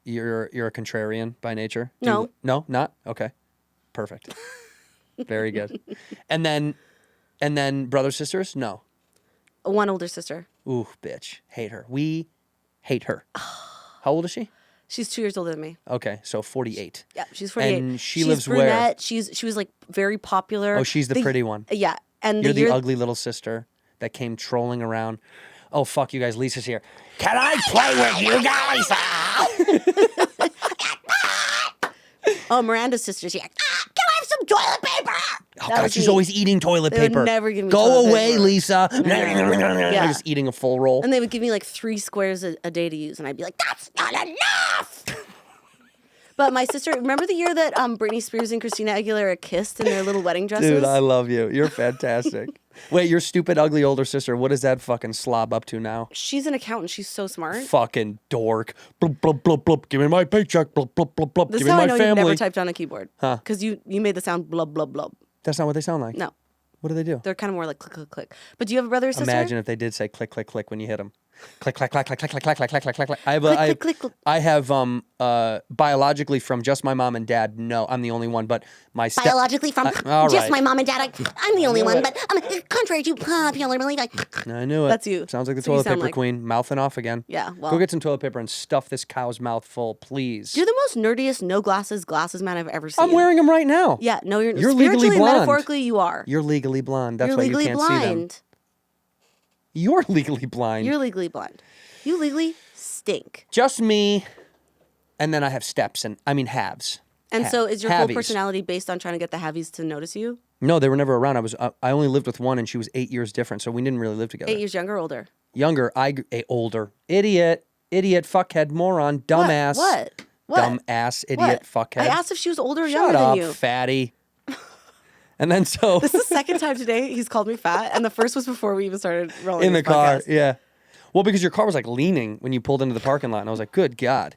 contrarian by nature. No. No, not okay. Perfect. Very good. And then brothers, sisters? No. One older sister. Ooh, bitch. Hate her. We hate her. How old is she? She's 2 years older than me. Okay, so 48. Yeah, she's 48. And she she's lives where? brunette. She was like very popular. Oh, she's the pretty one. Yeah, and You're the year the ugly little sister that came trolling around. Oh, fuck you guys. Lisa's here. Can I play with you guys? Oh, Miranda's sister's here. Can I have some toilet paper? Oh, That God, was she's me. always eating toilet They would paper. never give me Go toilet away, paper. Lisa. Yeah. Just eating a full roll. And they would give me like 3 squares a day to use, and I'd be like, "That's not enough." But my sister, remember the year that Britney Spears and Christina Aguilera kissed in their little wedding dresses? Dude, I love you. You're fantastic. Wait, your stupid, ugly older sister, what is that fucking slob up to now? She's an accountant. She's so smart. Fucking dork. Blub, blub, blub, blub. Give me my paycheck. Blub, blub, blub, blub. This Give is me how I my know you've family. never typed on a keyboard. Huh? Because you made the sound blub, blub, blub. That's not what they sound like. No. What do they do? They're kind of more like click, click, click. But do you have a brother or sister? Imagine if they did say click, click, click when you hit them. Click, clack, clack, clack, clack, clack, clack, clack, clack, clack, clack. Click, click. I have biologically from just my mom and dad. No, I'm the only one. But my Biologically from all just right. my mom and dad. I'm the only one, but contrary to popular belief, I knew it. That's you. Sounds like the That's what you toilet sound paper like. queen. Mouthing off again. Yeah, well. Go get some toilet paper and stuff this cow's mouth full, please. You're the most nerdiest, no glasses man I've ever seen. I'm wearing them right now. Yeah, no, you're legally spiritually, blonde. metaphorically, you are. You're legally blonde. That's You're why legally you can't see them. blind. You're legally blind. You're legally blind. You legally stink. Just me, and then I have steps and halves. And so is your whole Havies. personality based on trying to get the havies to notice you? No, they were never around. I only lived with one, and she was 8 years different, so we didn't really live together. 8 years younger or older? Younger, older. Idiot, fuckhead, moron, dumbass. What? Dumbass, idiot, What? fuckhead. I asked if she was older or Shut younger up, than you. fatty. And then so This is the second time today he's called me fat, and the first was before we even started rolling in the this car, podcast. yeah. Well, because your car was like leaning when you pulled into the parking lot, and I was like, "Good God."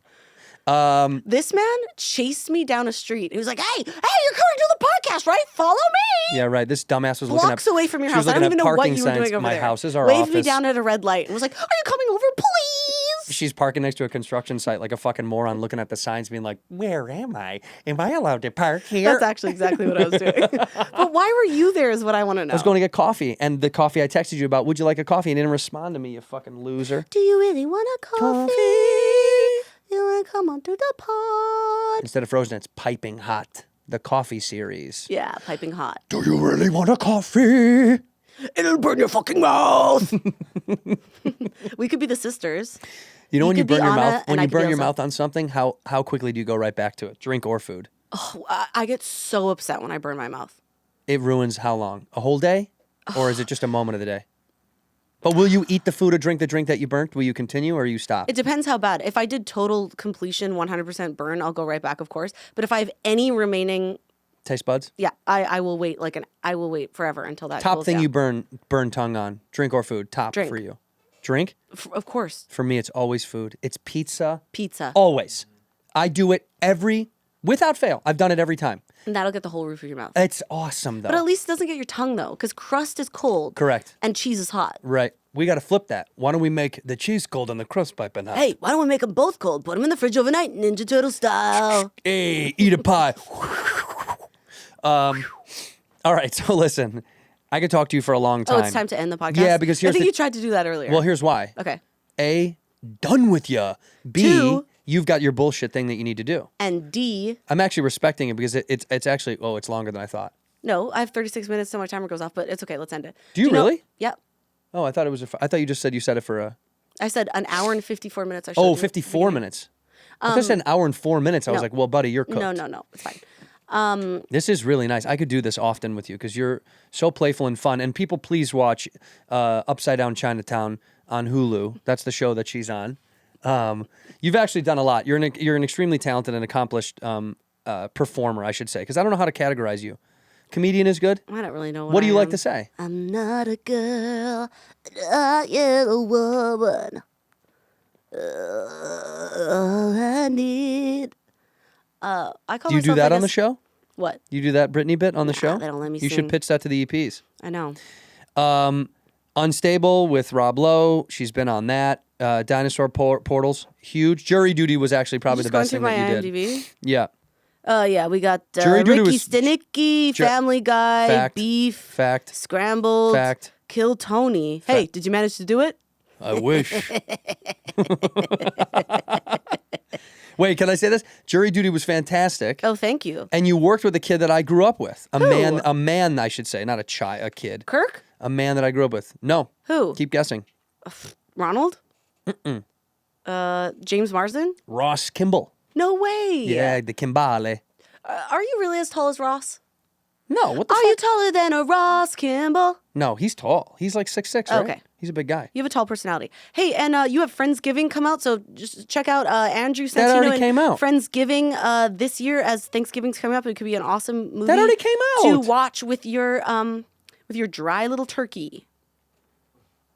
This man chased me down a street. He was like, "Hey, you're coming to the podcast, right? Follow me." Yeah, right. This dumbass was looking Blocks at away from your she house. was I don't looking even at know what parking you were doing signs. over My there. house is our Waved office. me down at a red light and was like, "Are you coming over, please?" She's parking next to a construction site like a fucking moron, looking at the signs, being like, "Where am I? Am I allowed to park here?" That's actually exactly what I was doing. But why were you there is what I want to know. I was going to get coffee, and the coffee I texted you about, would you like a coffee? And you didn't respond to me, you fucking loser. Do you really want a coffee? You want to come on to the pod? Instead of frozen, it's piping hot. The coffee series. Yeah, piping hot. Do you really want a coffee? It'll burn your fucking mouth. We could be the sisters. You know You when you could be burn your Anna mouth, and I could be your Elsa. mouth on something, how quickly do you go right back to it? Drink or food? I get so upset when I burn my mouth. It ruins how long? A whole day? Or is it just a moment of the day? But will you eat the food or drink the drink that you burnt? Will you continue or you stop? It depends how bad. If I did total completion, 100% burn, I'll go right back, of course. But if I have any remaining, Taste buds? yeah, I will wait I will wait forever until that Top cools thing down. you burn tongue on. Drink or food? Top Drink. for you. Drink? Of course, For me, it's always food. It's pizza. pizza. Always. I do it without fail. I've done it every time. And that'll get the whole roof of your mouth. It's awesome, though. But at least it doesn't get your tongue, though, because crust is cold. Correct. And cheese is hot. Right. We got to flip that. Why don't we make the cheese cold and the crust piping hot? Hey, why don't we make them both cold? Put them in the fridge overnight, Ninja Turtle style. Hey, eat a pie. All right, so listen. I could talk to you for a long time. Oh, it's time to end the podcast? Yeah, because I here's think the- you tried to do that earlier. Well, here's why. Okay. A, done with ya. B, 2, you've got your bullshit thing that you need to do. And D, I'm actually respecting it because it's actually, it's longer than I thought. no, I have 36 minutes till my timer goes off, but it's okay. Let's end it. Do you know- really? Yep. Oh, I thought it was, I thought you just said you set it for a, I said an hour and 54 minutes. I showed you oh, at the 54 beginning. minutes. I thought you said an hour and 4 minutes. I was no. like, well, buddy, you're cooked. No, it's fine. This is really nice. I could do this often with you because you're so playful and fun. And people, please watch Upside Down Chinatown on Hulu. That's the show that she's on. You've actually done a lot. You're an extremely talented and accomplished performer, I should say, because I don't know how to categorize you. Comedian is good. I don't really know What do I you like am. to say? I'm not a girl. I am a woman. All I need. I call Do you do myself that like on the a- show? What? You do that Britney bit on the show? they don't let me You sing. should pitch that to the EPs. I know. Unstable with Rob Lowe. She's been on that. Dinosaur Portals. Huge. Jury Duty was actually probably the Just going best through thing my that you did. IMDb. Yeah. Yeah, we got Jury Duty Ricky was- Stenicki, Family Guy, Fact. Beef, Fact. Scrambled, Fact. Kill Tony. Hey, did you manage to do it? I wish. Wait, can I say this? Jury Duty was fantastic. Oh, thank you. And you worked with a kid that I grew up with. A man, I should say, not a kid. Kirk? A man that I grew up with. No. Who? Keep guessing. Ronald? James Marsden? Ross Kimball. No way. Yeah, the Kimbale. Are you really as tall as Ross? No, what the Are fuck? you taller than a Ross Kimball? No, he's tall. He's like 6'6", right? Okay. He's a big guy. You have a tall personality. Hey, and you have Friendsgiving come out, so just check out Andrew Santino That already and came out. Friendsgiving this year as Thanksgiving's coming up. It could be an awesome movie. That already came to out. watch with your dry little turkey.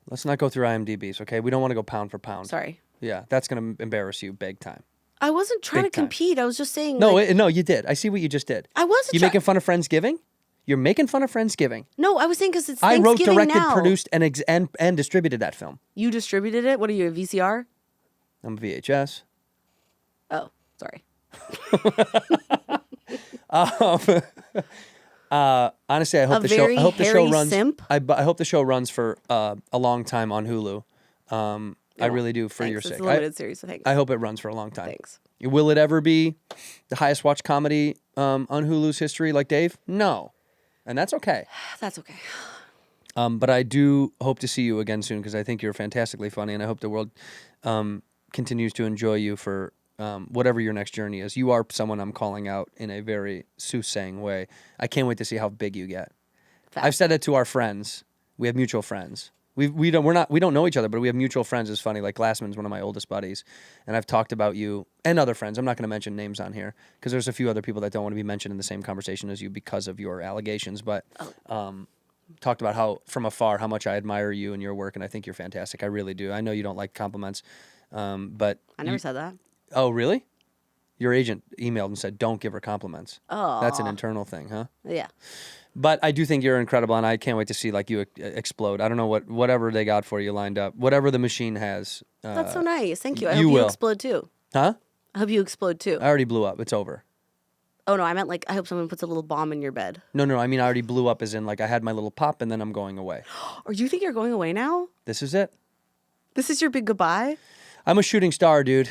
Let's not go through IMDb's, okay? We don't want to go pound for pound. Sorry. Yeah, that's going to embarrass you big time. I wasn't trying Big to time. compete. I was just saying. No, like, no, you did. I see what you just did. I wasn't. You making fun of Friendsgiving? You're making fun of Friendsgiving. No, I was saying because it's I Thanksgiving wrote, directed, now. produced, and distributed that film. You distributed it? What are you, a VCR? I'm a VHS. Oh, sorry. Honestly, I hope A the show. very I hope the show hairy runs. simp? I hope the show runs for a long time on Hulu. I really do for your Thanks. sake. It's a limited series, so thanks. I hope it runs for a long time. Thanks. Will it ever be the highest watched comedy on Hulu's history, like Dave? No, and that's okay. That's okay. But I do hope to see you again soon because I think you're fantastically funny, and I hope the world continues to enjoy you for whatever your next journey is. You are someone I'm calling out in a very soothsaying way. I can't wait to see how big you get. Fact. I've said it to our friends. We have mutual friends. We don't know each other, but we have mutual friends. It's funny. Like Glassman's one of my oldest buddies, and I've talked about you and other friends. I'm not going to mention names on here because there's a few other people that don't want to be mentioned in the same conversation as you because of your allegations. But talked about how from afar how much I admire you and your work, and I think you're fantastic. I really do. I know you don't like compliments, but I never said that. Oh, really? Your agent emailed and said, "Don't give her compliments." Oh, That's an internal thing, huh? Yeah. But I do think you're incredible, and I can't wait to see like you explode. I don't know whatever they got for you lined up, whatever the machine has. That's so nice. Thank you. I you hope you will. explode too. Huh? I hope you explode too. I already blew up. It's over. Oh no, I meant like I hope someone puts a little bomb in your bed. No. I mean, I already blew up as in like I had my little pop, and then I'm going away. Or do you think you're going away now? This is it. This is your big goodbye? I'm a shooting star, dude.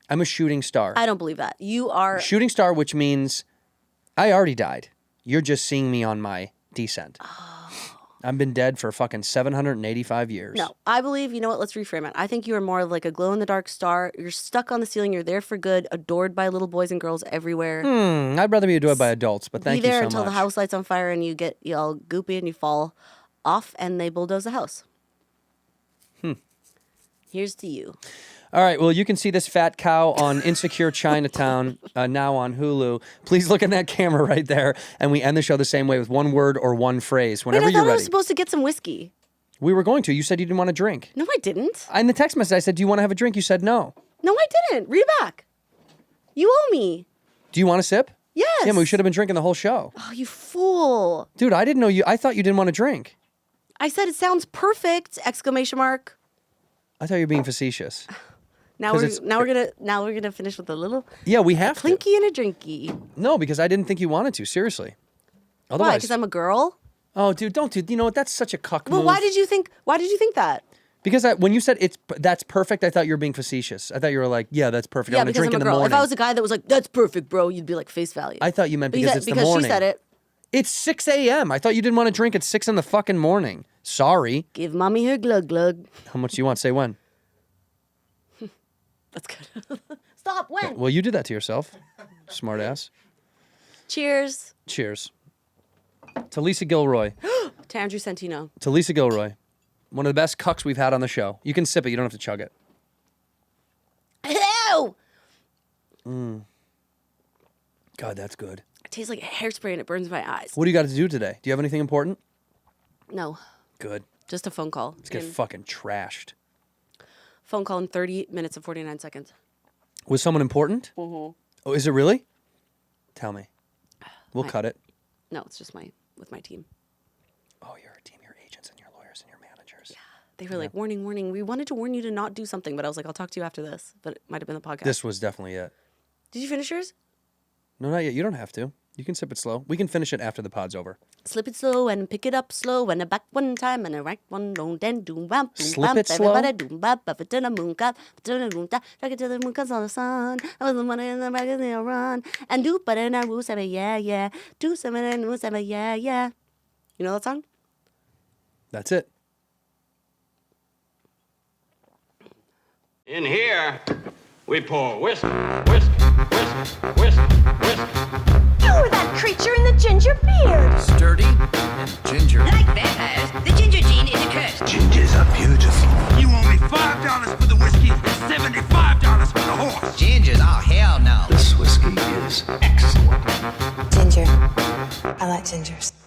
I'm a shooting star. I don't believe that. You are. Shooting star, which means I already died. You're just seeing me on my descent. Oh. I've been dead for fucking 785 years. No, I believe, you know what, let's reframe it. I think you are more of like a glow-in-the-dark star. You're stuck on the ceiling. You're there for good, adored by little boys and girls everywhere. I'd rather be adored by adults, but thank you so much. Be there until the house lights on fire and you get all goopy and you fall off and they bulldoze the house. Here's to you. All right, well, you can see this fat cow on Insecure Chinatown, now on Hulu. Please look at that camera right there, and we end the show the same way with one word or one phrase. Whenever Wait, I you're thought I ready. was supposed to get some whiskey. We were going to. You said you didn't want to drink. No, I didn't. In the text message, I said, do you want to have a drink? You said no. No, I didn't. Read it back. You owe me. Do you want a sip? Yes. Yeah, but we should have been drinking the whole show. Oh, you fool. Dude, I didn't know you. I thought you didn't want to drink. I said it sounds perfect! Exclamation mark. I thought you were being facetious. Now 'Cause we're gonna finish with a little Yeah, we have to. clinky and a drinky. No, because I didn't think you wanted to. Seriously. Why? Otherwise, Because I'm a girl. oh, dude, don't do. You know what? That's such a cuck Well, move. why did you think that? Because when you said that's perfect, I thought you were being facetious. I thought you were like, yeah, that's perfect. Yeah, I'm gonna because drink I'm in a the girl. morning. If I was a guy that was like, "That's perfect, bro," you'd be like face value. I thought you meant But because it's the morning. Because she said it. It's 6 a.m. I thought you didn't want to drink at 6 in the fucking morning. Sorry. Give mommy her glug glug. How much do you want? Say when. That's good. Stop. When? Well, you did that to yourself. Smart ass. Cheers. Cheers. To Lisa Gilroy. To Andrew Santino. To Lisa Gilroy. One of the best cucks we've had on the show. You can sip it. You don't have to chug it. Ew! God, that's good. It tastes like hairspray and it burns my eyes. What do you got to do today? Do you have anything important? No, Good. just a phone call. Let's get In- fucking trashed. phone call in 30 minutes and 49 seconds. Was someone important? Mm-hmm. Oh, is it really? Tell me. We'll cut it. No, it's just with my team. Oh, you're a team. Your agents and your lawyers and your managers. Yeah. They were like, warning, warning. We wanted to warn you to not do something, but I was like, I'll talk to you after this. But it might have been the podcast. This was definitely it. Did you finish yours? No, not yet. You don't have to. You can sip it slow. We can finish it after the pod's over. Slip it slow and pick it up slow and a back one time and a right one long then doom bam boom Slip bam it slow? everybody doom bam but to the moon got to the moon take it to the moon cause all the sun I was the money in the back of the run and do but and I will say yeah do something and will say yeah. You know that song? That's it. In here, we pour whisk, whisk, whisk, whisk, whisk. You're that creature in the ginger beard. Sturdy and ginger. Like vampires, the ginger gene is a curse. Gingers are beautiful. You owe me $5 for the whiskey and $75 for the horse. Gingers? Oh, hell no. This whiskey is excellent. Ginger. I like gingers.